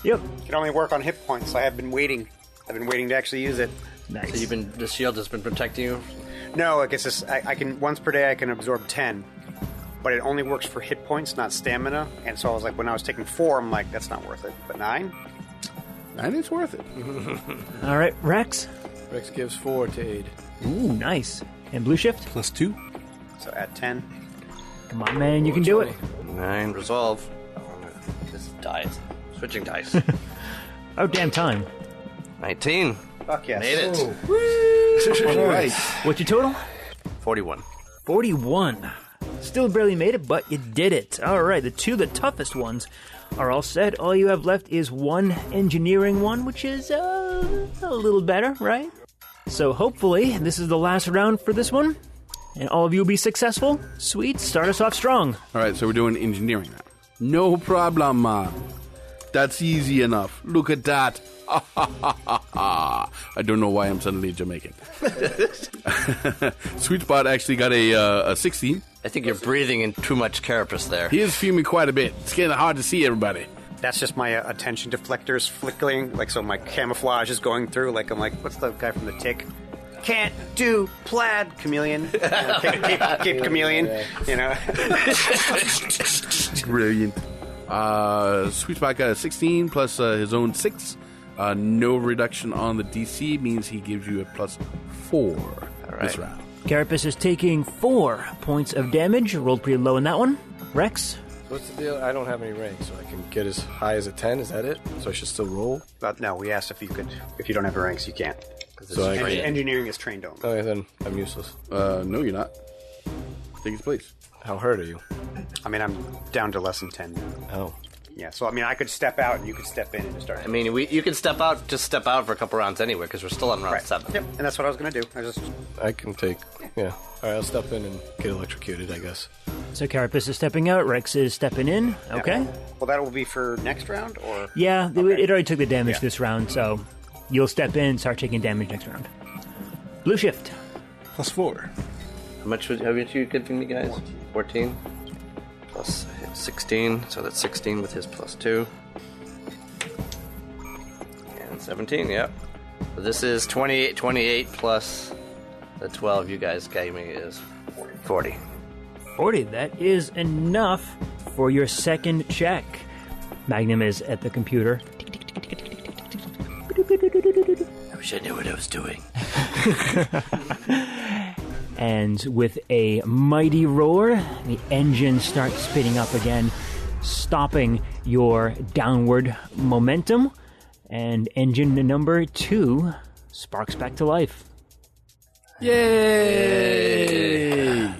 Yep. It can only work on hit points, so I have been waiting. I've been waiting to actually use it. Nice. So the shield has been protecting you? No, I guess I can, once per day I can absorb 10. But it only works for hit points, not stamina. And so I was like, when I was taking 4, I'm like, that's not worth it. But 9? 9 is worth it. All right, Rex. Rex gives 4 to aid. Ooh, nice. And Blue Shift? +2. So at 10. Come on, man, you can do it. 9. Resolve. This dice. Switching dice. Oh, damn time. 19. Fuck yes. Made it. All right. What's your total? 41. 41. Still barely made it, but you did it. All right, the toughest ones are all set. All you have left is one engineering one, which is a little better, right? So hopefully this is the last round for this one, and all of you will be successful. Sweet, start us off strong. All right, so we're doing engineering now. No problem, man. That's easy enough. Look at that. I don't know why I'm suddenly Jamaican. Sweet Spot actually got a 16. I think you're breathing in too much Carapace there. He is fuming quite a bit. It's getting hard to see everybody. That's just my attention deflectors flickering. Like, so my camouflage is going through. Like, I'm like, what's the guy from The Tick? Can't do plaid chameleon. Cape chameleon, you know. Brilliant. Sweet Spot got a 16 plus his own 6. No reduction on the DC means he gives you a +4 this round. Carapace is taking 4 points of damage. Rolled pretty low in that one. Rex? What's the deal? I don't have any ranks, so I can get as high as a 10. Is that it? So I should still roll? But no, we asked if you could. If you don't have ranks, you can't. So I can... Engineering is trained only. Okay, then I'm useless. No, you're not. Take his place. How hurt are you? I mean, I'm down to less than 10 now. Oh. Yeah, so I mean, I could step out and you could step in and just start. I mean, you can step out for a couple rounds anyway, because we're still on round 7. Yep, and that's what I was going to do. I can take... Yeah. All right, I'll step in and get electrocuted, I guess. So Carapace is stepping out. Rex is stepping in. Okay. Yeah. Well, that will be for next round, or? Yeah, it already took the damage this round, so you'll step in and start taking damage next round. Blue Shift. +4. How much have you giving me, guys? 14? Plus 16, so that's 16 with his +2. And 17, yep. So this is 28 plus the 12 you guys gave me is 40. 40, that is enough for your second check. Magnum is at the computer. I wish I knew what I was doing. And with a mighty roar, the engine starts spinning up again, stopping your downward momentum. And engine number 2 sparks back to life. Yay!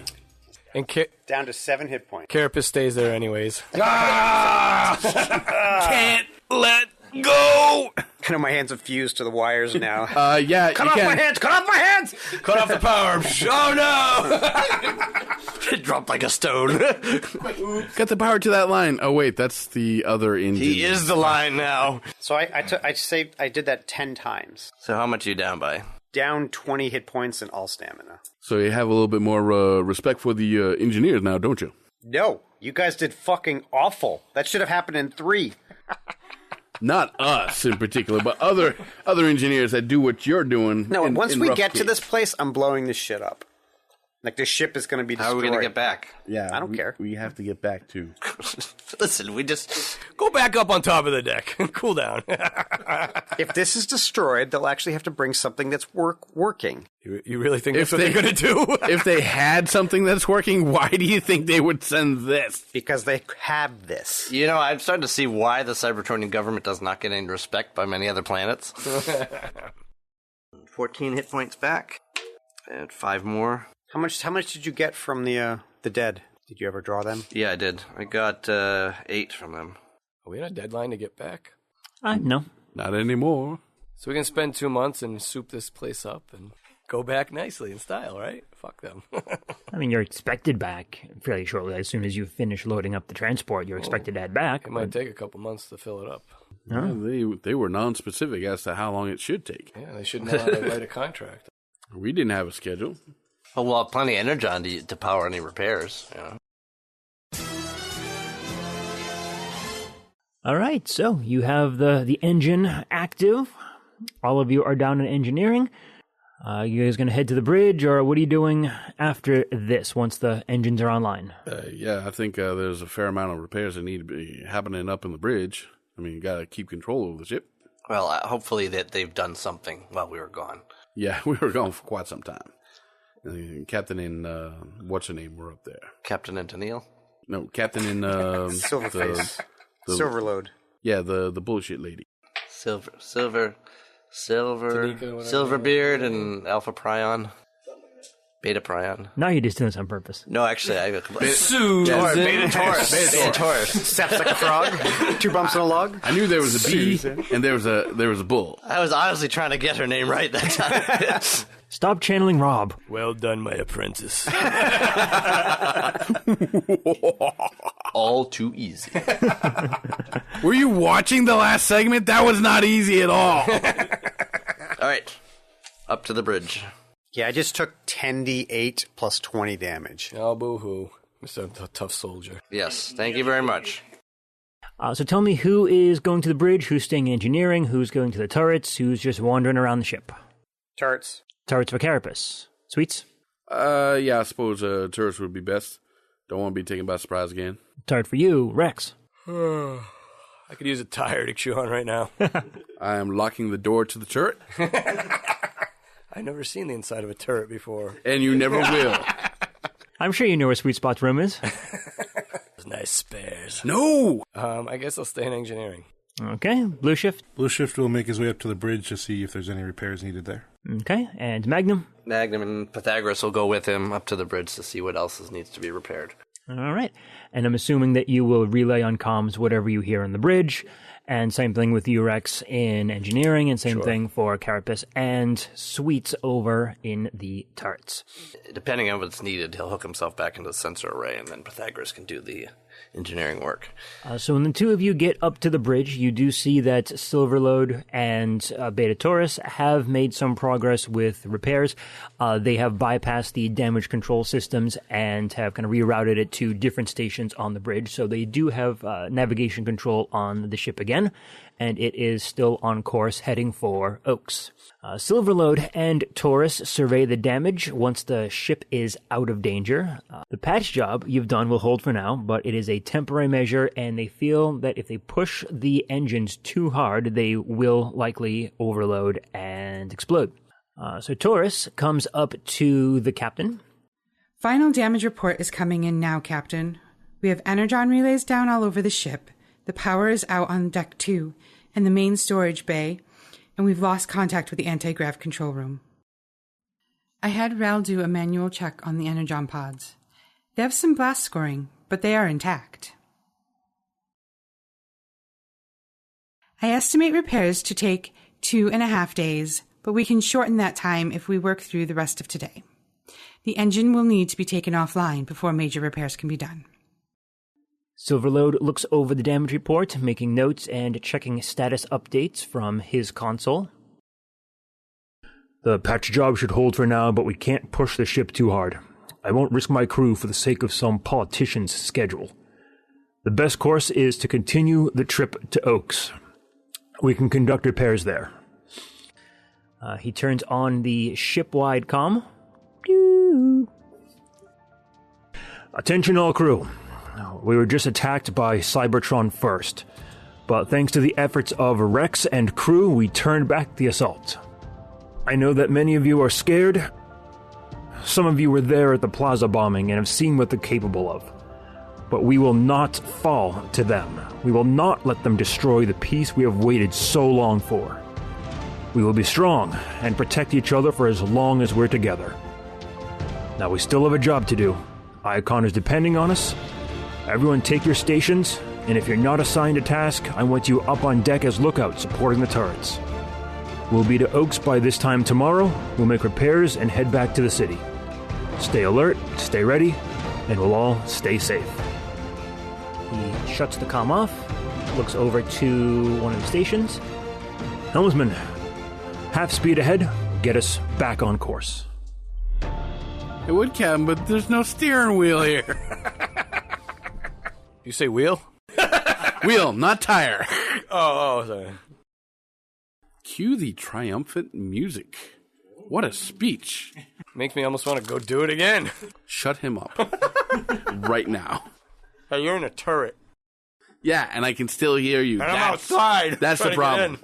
And Down to 7 hit points. Carapace stays there anyways. Can't let go! I know my hands have fused to the wires now. Yeah, Cut you off can. my hands! Cut off my hands! Cut off the power! Oh no! It dropped like a stone. Got the power to that line. Oh wait, that's the other engine. He is the line now. So I did that 10 times. So how much are you down by? Down 20 hit points and all stamina. So you have a little bit more respect for the engineers now, don't you? No, you guys did fucking awful. That should have happened in 3. Not us in particular, but other engineers that do what you're doing. No, once we rough get to case. this place, I'm blowing this shit up. Like, this ship is going to be destroyed. How are we going to get back? Yeah, I don't care. We have to get back to. Listen, we just... Go back up on top of the deck. Cool down. If this is destroyed, they'll actually have to bring something that's working. You really think that's what they're going to do? If they had something that's working, why do you think they would send this? Because they have this. You know, I'm starting to see why the Cybertronian government does not get any respect by many other planets. 14 hit points back. And 5 more. How much did you get from the dead? Did you ever draw them? Yeah, I did. I got 8 from them. Are we on a deadline to get back? No. Not anymore. So we can spend 2 months and soup this place up and go back nicely in style, right? Fuck them. I mean, you're expected back fairly shortly. As soon as you finish loading up the transport, you're expected to head back. It might take a couple months to fill it up. Yeah, they were non-specific as to how long it should take. Yeah, they should know how to write a contract. We didn't have a schedule. Well, we'll have plenty of energon to power any repairs. You know? All right, so you have the engine active. All of you are down in engineering. You guys going to head to the bridge, or what are you doing after this once the engines are online? Yeah, I think there's a fair amount of repairs that need to be happening up in the bridge. I mean, you got to keep control over the ship. Well, hopefully that they've done something while we were gone. Yeah, we were gone for quite some time. Captain and what's her name were up there. Captain and Tennille? No, Captain and Silverface. Silverload. Yeah, the bullshit lady. Silverbeard and Alpha Prion. Beta Prion. Now you're just doing this on purpose. No, actually, I got Susan. Beta Taurus. Beta Taurus. Steps like a frog. 2 bumps on a log. I knew there was a bee and there was a bull. I was honestly trying to get her name right that time. Stop channeling Rob. Well done, my apprentice. All too easy. Were you watching the last segment? That was not easy at all. All right. Up to the bridge. Yeah, I just took 10d8 plus 20 damage. Oh, boo-hoo. Mr. Tough Soldier. Yes, thank you very much. So tell me who is going to the bridge, who's staying in engineering, who's going to the turrets, who's just wandering around the ship. Turrets. Turrets for Carapace. Sweets? Yeah, I suppose turrets would be best. Don't want to be taken by surprise again. Turret for you, Rex. I could use a tire to chew on right now. I am locking the door to the turret. I've never seen the inside of a turret before. And you never will. I'm sure you know where Sweet Spot's room is. Nice spares. No! I guess I'll stay in engineering. Okay, Blue Shift. Blue Shift will make his way up to the bridge to see if there's any repairs needed there. Okay, and Magnum. Magnum and Pythagoras will go with him up to the bridge to see what else needs to be repaired. All right, and I'm assuming that you will relay on comms whatever you hear on the bridge, and same thing with you, Rex, in engineering, and same thing for Carapace and Sweets over in the turrets. Depending on what's needed, he'll hook himself back into the sensor array, and then Pythagoras can do the engineering work. So when the two of you get up to the bridge, you do see that Silverload and Beta Taurus have made some progress with repairs. They have bypassed the damage control systems and have kind of rerouted it to different stations on the bridge. So they do have navigation control on the ship again, and it is still on course heading for Oaks. Silverload and Taurus survey the damage once the ship is out of danger. The patch job you've done will hold for now, but it is a temporary measure, and they feel that if they push the engines too hard, they will likely overload and explode. So Taurus comes up to the captain. Final damage report is coming in now, Captain. We have energon relays down all over the ship. The power is out on deck 2 and the main storage bay, and we've lost contact with the anti-grav control room. I had Rel do a manual check on the energon pods. They have some blast scoring, but they are intact. I estimate repairs to take 2.5 days, but we can shorten that time if we work through the rest of today. The engine will need to be taken offline before major repairs can be done. Silverload looks over the damage report, making notes and checking status updates from his console. The patch job should hold for now, but we can't push the ship too hard. I won't risk my crew for the sake of some politician's schedule. The best course is to continue the trip to Oaks. We can conduct repairs there. He turns on the ship-wide comm. Attention all crew. We were just attacked by Cybertron first, but thanks to the efforts of Rex and crew, we turned back the assault. I know that many of you are scared. Some of you were there at the plaza bombing and have seen what they're capable of. But we will not fall to them. We will not let them destroy the peace we have waited so long for. We will be strong and protect each other for as long as we're together. Now we still have a job to do. Icon is depending on us. Everyone take your stations, and if you're not assigned a task, I want you up on deck as lookouts supporting the turrets. We'll be to Oaks by this time tomorrow. We'll make repairs and head back to the city. Stay alert, stay ready, and we'll all stay safe. He shuts the comm off, looks over to one of the stations. Helmsman, half speed ahead, get us back on course. It would, Captain, but there's no steering wheel here. You say wheel? Wheel, not tire. Oh, sorry. Cue the triumphant music. What a speech. Makes me almost want to go do it again. Shut him up. Right now. Hey, you're in a turret. Yeah, and I can still hear you. And I'm outside. That's the problem.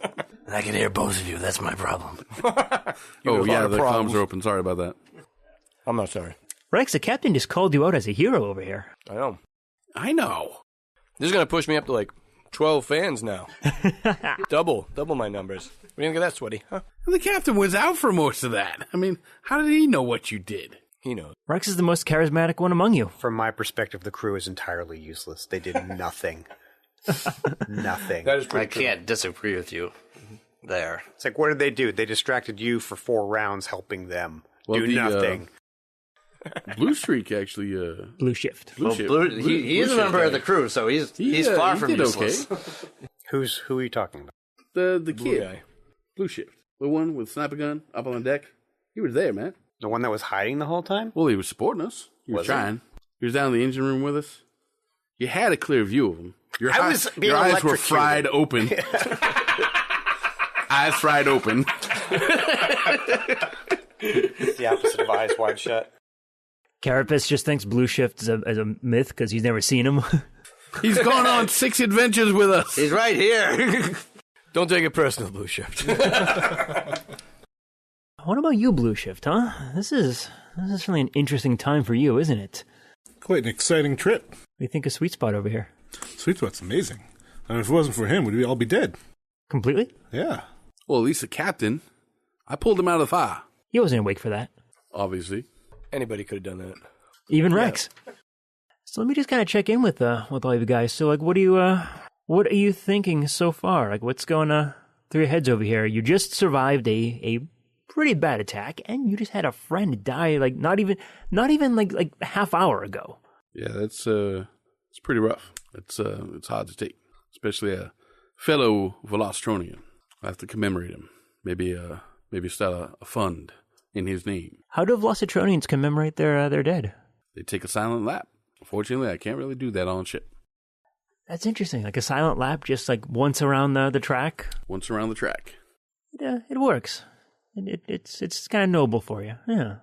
And I can hear both of you. That's my problem. Oh, yeah, the comms are open. Sorry about that. I'm not sorry. Rex, the captain just called you out as a hero over here. I know. This is going to push me up to like 12 fans now. double my numbers. We didn't get that sweaty, huh? The captain was out for most of that. I mean, how did he know what you did? He knows. Rex is the most charismatic one among you. From my perspective, the crew is entirely useless. They did nothing. Nothing. That is I can't disagree with you there. It's like, what did they do? They distracted you for 4 rounds helping them. Well, do nothing. Blue Streak actually... Blue Shift. He is a member of the crew, so he's far from useless. Okay. Who are you talking about? The kid. Guy. Blue Shift. The one with sniper gun up on the deck. He was there, man. The one that was hiding the whole time? Well, he was supporting us. He was trying. He was down in the engine room with us. You had a clear view of him. Your eyes were fried open. Eyes fried open. It's the opposite of eyes wide shut. Carapace just thinks Blue Shift is a myth because he's never seen him. He's gone on 6 adventures with us. He's right here. Don't take it personal, Blue Shift. What about you, Blue Shift, huh? This is really an interesting time for you, isn't it? Quite an exciting trip. What do you think of Sweet Spot over here? Sweet Spot's amazing. I mean, if it wasn't for him, we'd all be dead. Completely? Yeah. Well, at least the captain. I pulled him out of the fire. He wasn't awake for that. Obviously. Anybody could have done that. Even Rex. So let me just kind of check in with all you guys. So, like, what are you thinking so far? Like, what's going through your heads over here? You just survived a pretty bad attack, and you just had a friend die, like, not even like a half hour ago. Yeah, it's pretty rough. It's hard to take, especially a fellow Velostronian. I have to commemorate him. Maybe start a fund in his name. How do Velocitronians commemorate their dead? They take a silent lap. Unfortunately, I can't really do that on ship. That's interesting. Like a silent lap, just like once around the track. Once around the track. It works. It's kind of noble for you. Yeah,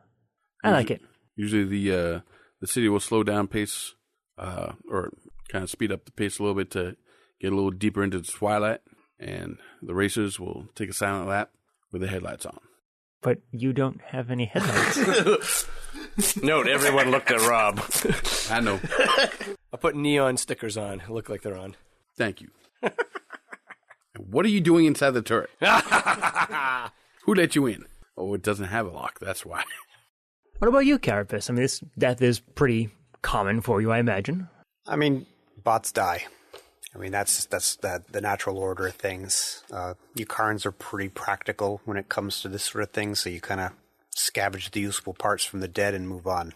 I like it. Usually, the city will slow down pace, or kind of speed up the pace a little bit to get a little deeper into the twilight, and the racers will take a silent lap with the headlights on. But you don't have any headlights. Note, everyone looked at Rob. I know. I put neon stickers on. Look like they're on. Thank you. What are you doing inside the turret? Who let you in? Oh, it doesn't have a lock. That's why. What about you, Carapace? I mean, this death is pretty common for you, I imagine. I mean, bots die. I mean, that's the natural order of things. You Karns are pretty practical when it comes to this sort of thing, so you kind of scavenge the useful parts from the dead and move on.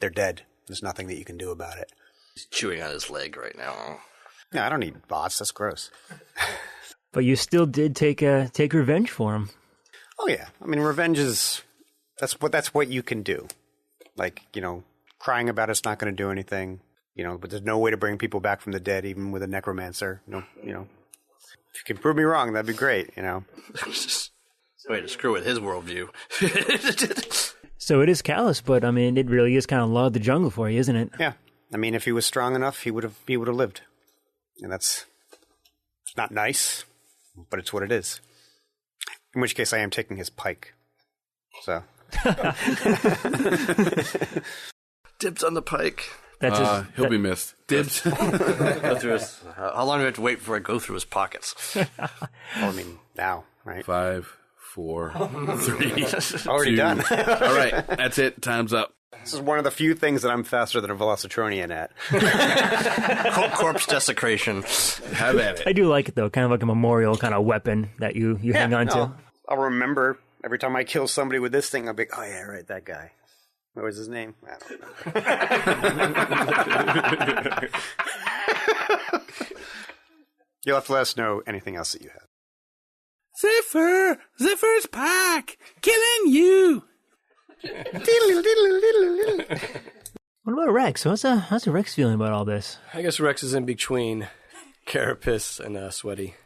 They're dead. There's nothing that you can do about it. He's chewing on his leg right now. No, I don't need bots. That's gross. But you still did take revenge for him. Oh yeah, I mean, revenge is that's what you can do. Like, crying about it's not going to do anything. But there's no way to bring people back from the dead, even with a necromancer. If you can prove me wrong, that'd be great. Way to screw with his worldview. So it is callous, but I mean, it really is kind of law of the jungle for you, isn't it? Yeah. I mean, if he was strong enough, he would have lived. And it's not nice, but it's what it is. In which case, I am taking his pike. So. Dibs on the pike. He'll be missed. Dibs. Go through his, how long do I have to wait before I go through his pockets? Well, I mean, now, right? 5, 4, 3. Already 2. done. All right, that's it. Time's up. This is one of the few things that I'm faster than a Velocitronian at. Corpse desecration. Have at it. I do like it, though. Kind of like a memorial kind of weapon that you hang on to. I'll remember every time I kill somebody with this thing, I'll be like, oh, yeah, right, that guy. What was his name? I don't know. You'll have to let us know anything else that you have. Zephyr! Zephyr's pack! Killing you! What about Rex? How's Rex feeling about all this? I guess Rex is in between Carapace and Sweaty.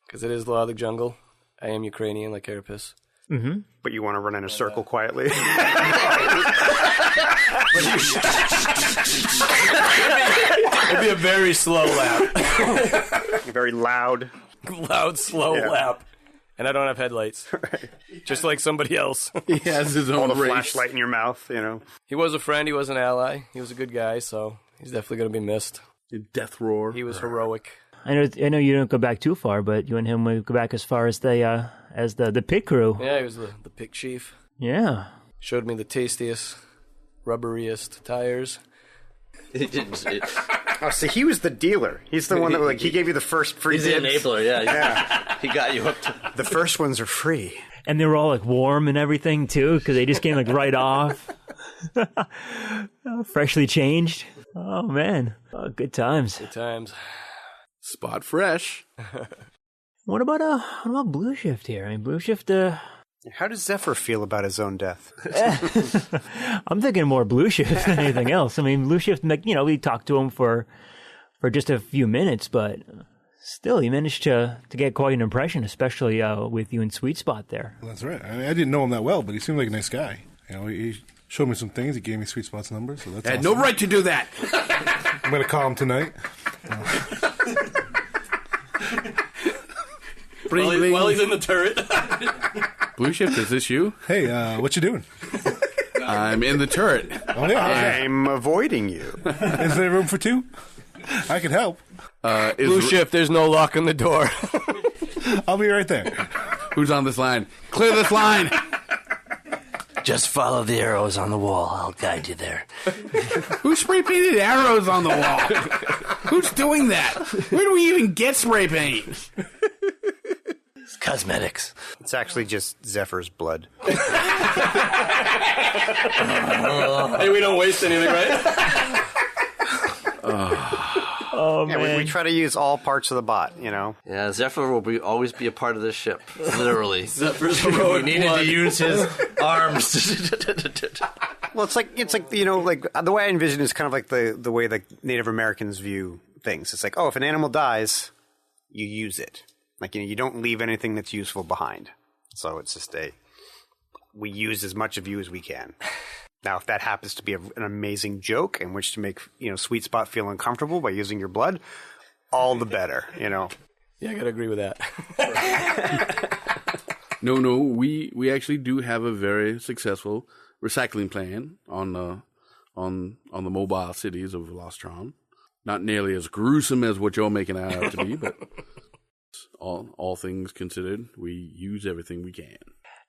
Because it is the law of the jungle. I am Ukrainian like Carapace. Mm-hmm. But you want to run in a circle quietly. It'd be a very slow lap. Very loud. Loud, slow lap. And I don't have headlights. Right. Just like somebody else. He has his own race. Flashlight in your mouth, you know. He was a friend. He was an ally. He was a good guy, so he's definitely going to be missed. Death roar. He was heroic. I know you don't go back too far, but you and him would go back as far as the pit crew. Yeah, he was the pit chief. Yeah. Showed me the tastiest, rubberiest tires. Oh, see, he was the dealer. He's the one that, he gave you the first free He's the dibs. enabler, yeah. He got you hooked. The first ones are free. And they were all, warm and everything, too, because they just came, right off. Freshly changed. Oh, man. Oh, good times. Good times. Spot fresh. What about Blue Shift here? I mean, Blue Shift, How does Zephyr feel about his own death? I'm thinking more Blue Shift than anything else. I mean, Blue Shift, we talked to him for just a few minutes, but still, he managed to get quite an impression, especially with you in Sweet Spot there. Well, that's right. I mean, I didn't know him that well, but he seemed like a nice guy. You know, he showed me some things. He gave me Sweet Spot's number, so that's I had awesome. no right to do that. I'm going to call him tonight. While he's in the turret. Blue Shift, is this you? Hey, what you doing? I'm in the turret. Oh, yeah. I'm avoiding you. Is there room for two? I can help. Blue Shift, there's no lock on the door. I'll be right there. Who's on this line? Clear this line. Just follow the arrows on the wall. I'll guide you there. Who spray painted arrows on the wall? Who's doing that? Where do we even get spray paint? It's cosmetics. It's actually just Zephyr's blood. Hey, we don't waste anything, right? Oh, yeah, man. we try to use all parts of the bot, you know. Yeah, Zephyr will always be a part of this ship. Literally. Zephyr's We heroic needed blood. to use his arms. Well, it's like the way I envision it is kind of like the way that Native Americans view things. It's like, oh, if an animal dies, you use it. Like, you don't leave anything that's useful behind. So it's just we use as much of you as we can. Now, if that happens to be an amazing joke in which to make, Sweet Spot feel uncomfortable by using your blood, all the better, Yeah, I gotta agree with that. No, we actually do have a very successful recycling plan on the mobile cities of Velostron. Not nearly as gruesome as what you're making it out to be, but all things considered, we use everything we can.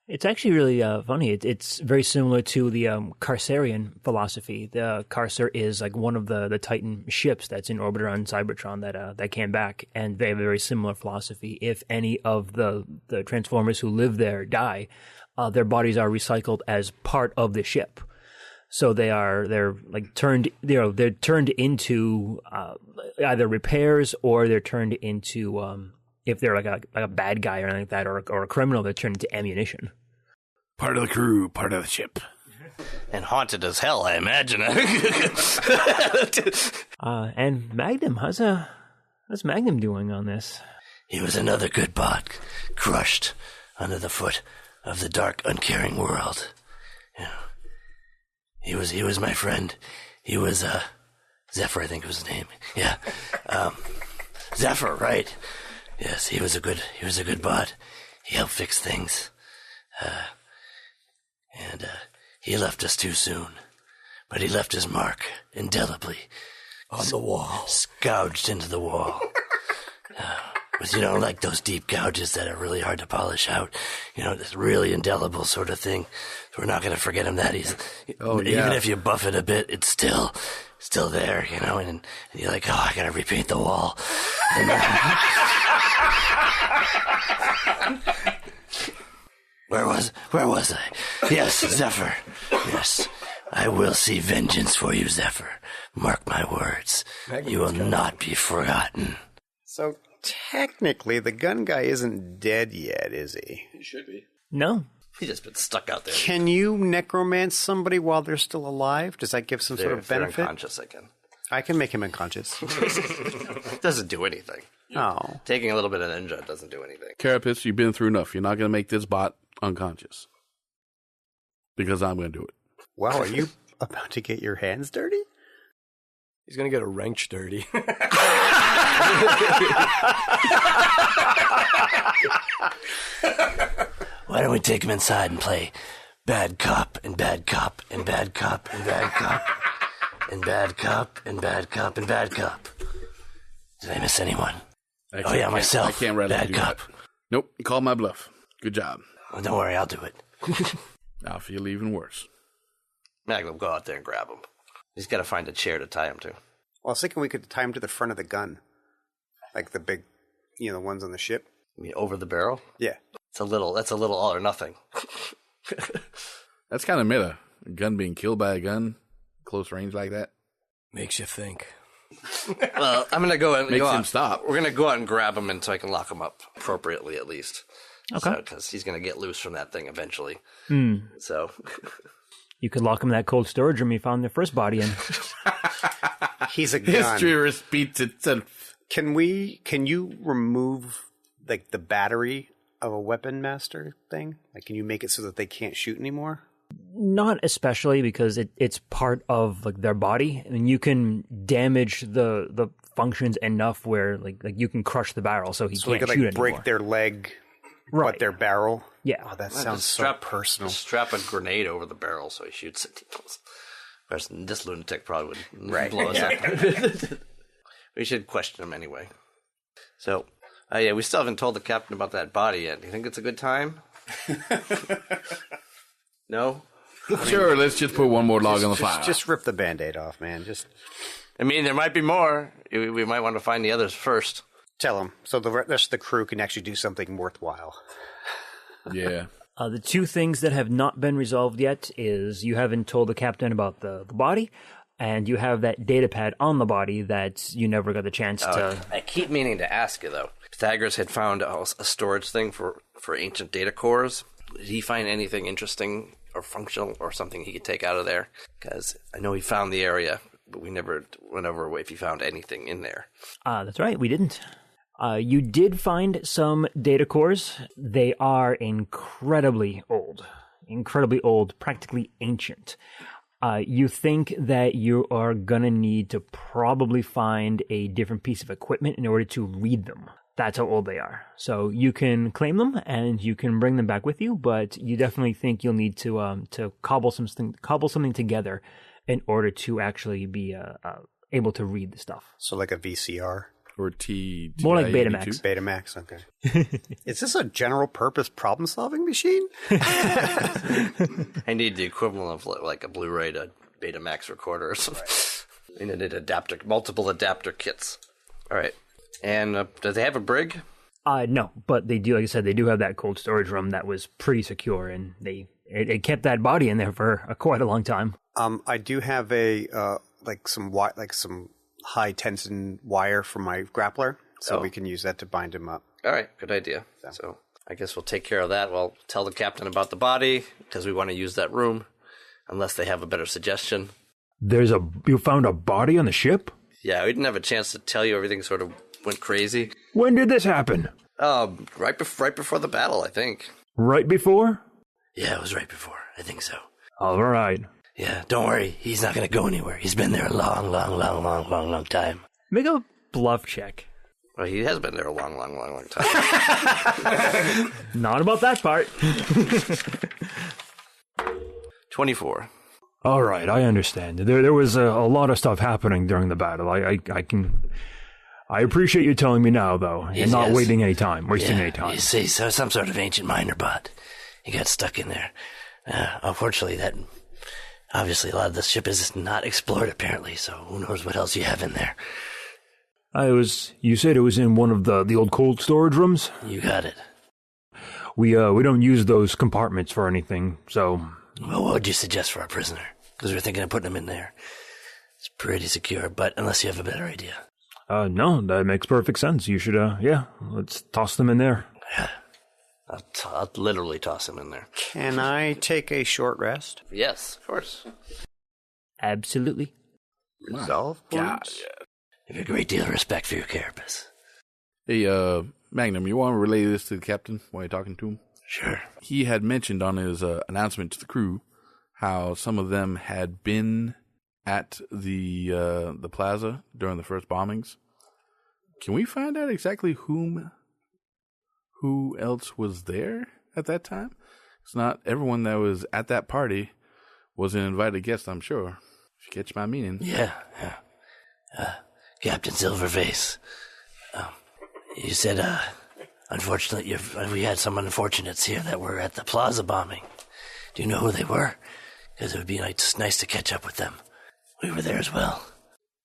It's actually really funny. It's very similar to the Carcerian philosophy. The Carcer is one of the Titan ships that's in orbit around Cybertron that came back, and they have a very similar philosophy. If any of the Transformers who live there die, their bodies are recycled as part of the ship. So they're turned into either repairs, or they're turned into if they're like a bad guy or anything like that, or a criminal, they're turned into ammunition. Part of the crew, part of the ship. And haunted as hell, I imagine. And Magnum, how's Magnum doing on this? He was another good bot, crushed under the foot of the dark, uncaring world. He was my friend. He was, Zephyr, I think was his name. Yeah. Zephyr, right. Yes, he was a good bot. He helped fix things. And he left us too soon. But he left his mark indelibly. On the wall. Scourged into the wall. With, like those deep gouges that are really hard to polish out. This really indelible sort of thing. So we're not going to forget him that easily. Even if you buff it a bit, it's still there, and you're like, I got to repaint the wall. Where was I? Yes, Zephyr. Yes. I will see vengeance for you, Zephyr. Mark my words. You will not be forgotten. So, technically, the gun guy isn't dead yet, is he? He should be. No. He's just been stuck out there. Can you necromance somebody while they're still alive? Does that give some sort of benefit? If they're unconscious, I can. I can make him unconscious. Doesn't do anything. Oh. Taking a little bit of ninja doesn't do anything. Carapace, you've been through enough. You're not going to make this bot unconscious. Because I'm going to do it. Wow, are you about to get your hands dirty? He's going to get a wrench dirty. Why don't we take him inside and play bad cop and bad cop and bad cop and bad cop and bad cop and bad cop and bad cop? Did I miss anyone? Myself. I can't readily bad do cop. that. Nope, you called my bluff. Good job. Oh, don't worry, I'll do it. I'll feel even worse. Magnum, go out there and grab him. He's got to find a chair to tie him to. Well, I was thinking we could tie him to the front of the gun. Like the big, the ones on the ship. You mean over the barrel? Yeah. That's a little all or nothing. That's kind of meta. A gun being killed by a gun, close range like that. Makes you think. Well, I'm going to go and Makes him stop. We're going to go out and grab him so I can lock him up appropriately at least. Okay. Because he's going to get loose from that thing eventually. So... You could lock him in that cold storage room he found the first body in. He's a gun. History repeats itself. Can you remove like the battery of a weapon master thing? Like, can you make it so that they can't shoot anymore? Not especially, because it's part of like their body, and you can damage the functions enough where like you can crush the barrel, so he can't could, shoot anymore. Break their leg, right? But their barrel. Yeah. Oh, that sounds so personal. Strap a grenade over the barrel so he shoots it. This lunatic probably would blow us up. We should question him anyway. So, we still haven't told the captain about that body yet. Do you think it's a good time? No? Sure, let's just put one more log on the fire. Just rip the Band-Aid off, man. There might be more. We might want to find the others first. Tell him, so the rest of the crew can actually do something worthwhile. Yeah. The two things that have not been resolved yet is you haven't told the captain about the body, and you have that data pad on the body that you never got the chance to... I keep meaning to ask you, though. Pythagoras had found a storage thing for ancient data cores. Did he find anything interesting or functional or something he could take out of there? Because I know he found the area, but we never went over if he found anything in there. That's right, we didn't. You did find some data cores. They are incredibly old, practically ancient. You think that you are going to need to probably find a different piece of equipment in order to read them. That's how old they are. So you can claim them and you can bring them back with you, but you definitely think you'll need to cobble something together in order to actually be able to read the stuff. So like a VCR? Or more like Betamax. Betamax, okay. Is this a general purpose problem solving machine? I need the equivalent of like a Blu-ray to Betamax recorder or something. I need multiple adapter kits. All right. And do they have a brig? No, but they do. Like I said, they do have that cold storage room that was pretty secure, and it kept that body in there for quite a long time. I do have some high tension wire from my grappler, so we can use that to bind him up. All right, good idea. So I guess we'll take care of that. We'll tell the captain about the body because we want to use that room, unless they have a better suggestion. You found a body on the ship? Yeah, we didn't have a chance to tell you. Everything sort of went crazy. When did this happen? Right before the battle, I think. Right before? Yeah, it was right before. I think so. All right. Yeah, don't worry. He's not going to go anywhere. He's been there a long time. Make a bluff check. Well, he has been there a long time. Not about that part. 24. All right, I understand. There was a lot of stuff happening during the battle. I appreciate you telling me now, though, and not wasting any time. You see, so some sort of ancient miner bot. He got stuck in there. Unfortunately, obviously a lot of the ship is not explored, apparently, so who knows what else you have in there. You said it was in one of the old cold storage rooms? You got it. We don't use those compartments for anything, so... Well, what would you suggest for our prisoner? Because we're thinking of putting him in there. It's pretty secure, but unless you have a better idea. No, that makes perfect sense. You should, let's toss them in there. Yeah. I'll literally toss him in there. Can I take a short rest? Yes, of course. Absolutely. Resolve points? I have a great deal of respect for your Carapace. Hey, Magnum, you want to relay this to the captain while you're talking to him? Sure. He had mentioned on his announcement to the crew how some of them had been at the plaza during the first bombings. Can we find out exactly who else was there at that time? It's not everyone that was at that party was an invited guest, I'm sure. If you catch my meaning. Yeah. Captain Silverface. You said, unfortunately, we had some unfortunates here that were at the plaza bombing. Do you know who they were? Because it would be nice to catch up with them. We were there as well.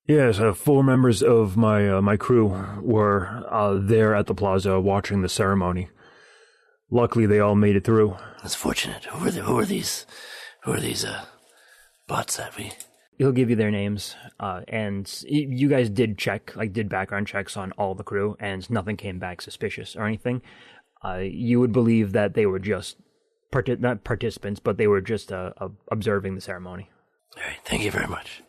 Yes, 4 members of my crew were there at the plaza watching the ceremony. Luckily, they all made it through. That's fortunate. Who are these bots that we... He'll give you their names, and you guys did background checks on all the crew, and nothing came back suspicious or anything. You would believe that they were just, not participants, but they were just observing the ceremony. All right, thank you very much.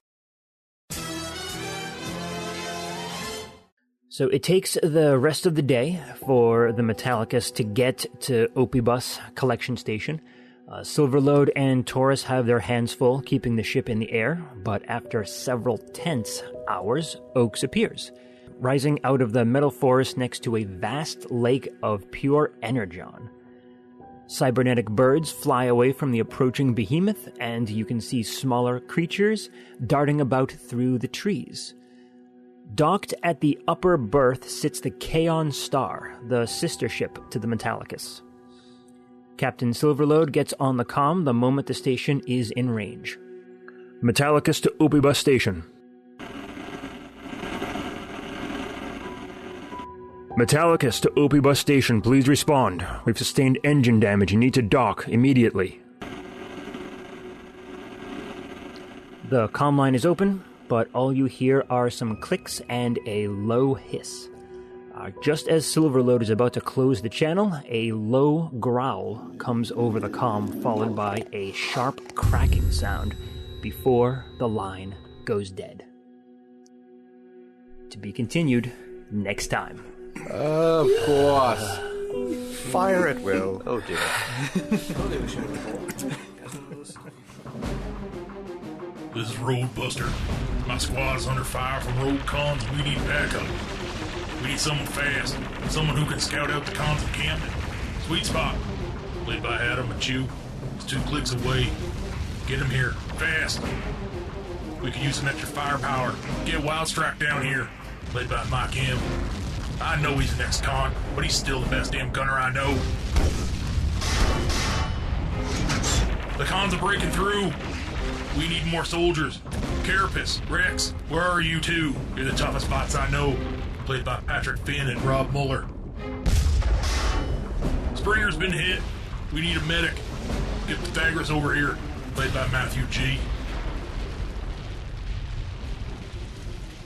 So it takes the rest of the day for the Metallicus to get to Opibus collection station. Silverlode and Taurus have their hands full keeping the ship in the air, but after several tense hours, Oaks appears, rising out of the metal forest next to a vast lake of pure energon. Cybernetic birds fly away from the approaching behemoth, and you can see smaller creatures darting about through the trees. Docked at the upper berth sits the Kaon Star, the sister ship to the Metallicus. Captain Silverlode gets on the comm the moment the station is in range. Metallicus to Opibus Station. Metallicus to Opibus Station, please respond. We've sustained engine damage and need to dock immediately. The comm line is open, but all you hear are some clicks and a low hiss. Just as Silverlode is about to close the channel, a low growl comes over the comm, followed by a sharp cracking sound before the line goes dead. To be continued next time. Of course. Fire at will. Oh dear. This is Roadbuster. My squad is under fire from road cons and we need backup. We need someone fast, someone who can scout out the cons encampment. Sweet spot. Led by Adam and Chew. It's 2 clicks away. Get him here, fast. We could use some extra firepower. Get Wildstrike down here. Led by Mike M. I know he's an ex-con, but he's still the best damn gunner I know. The cons are breaking through. We need more soldiers. Carapace, Rex, where are you two? You're the toughest bots I know. Played by Patrick Finn and Rob Muller. Springer's been hit. We need a medic. Get Pythagoras over here. Played by Matthew G.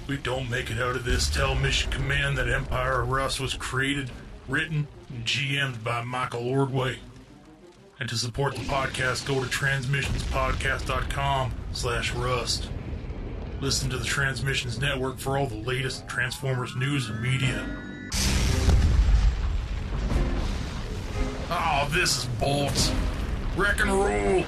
If we don't make it out of this, tell Mission Command that Empire of Rust was created, written, and GM'd by Michael Ordway. And to support the podcast, go to transmissionspodcast.com/rust. Listen to the Transmissions Network for all the latest Transformers news and media. Oh, this is bolts. Wreck and roll.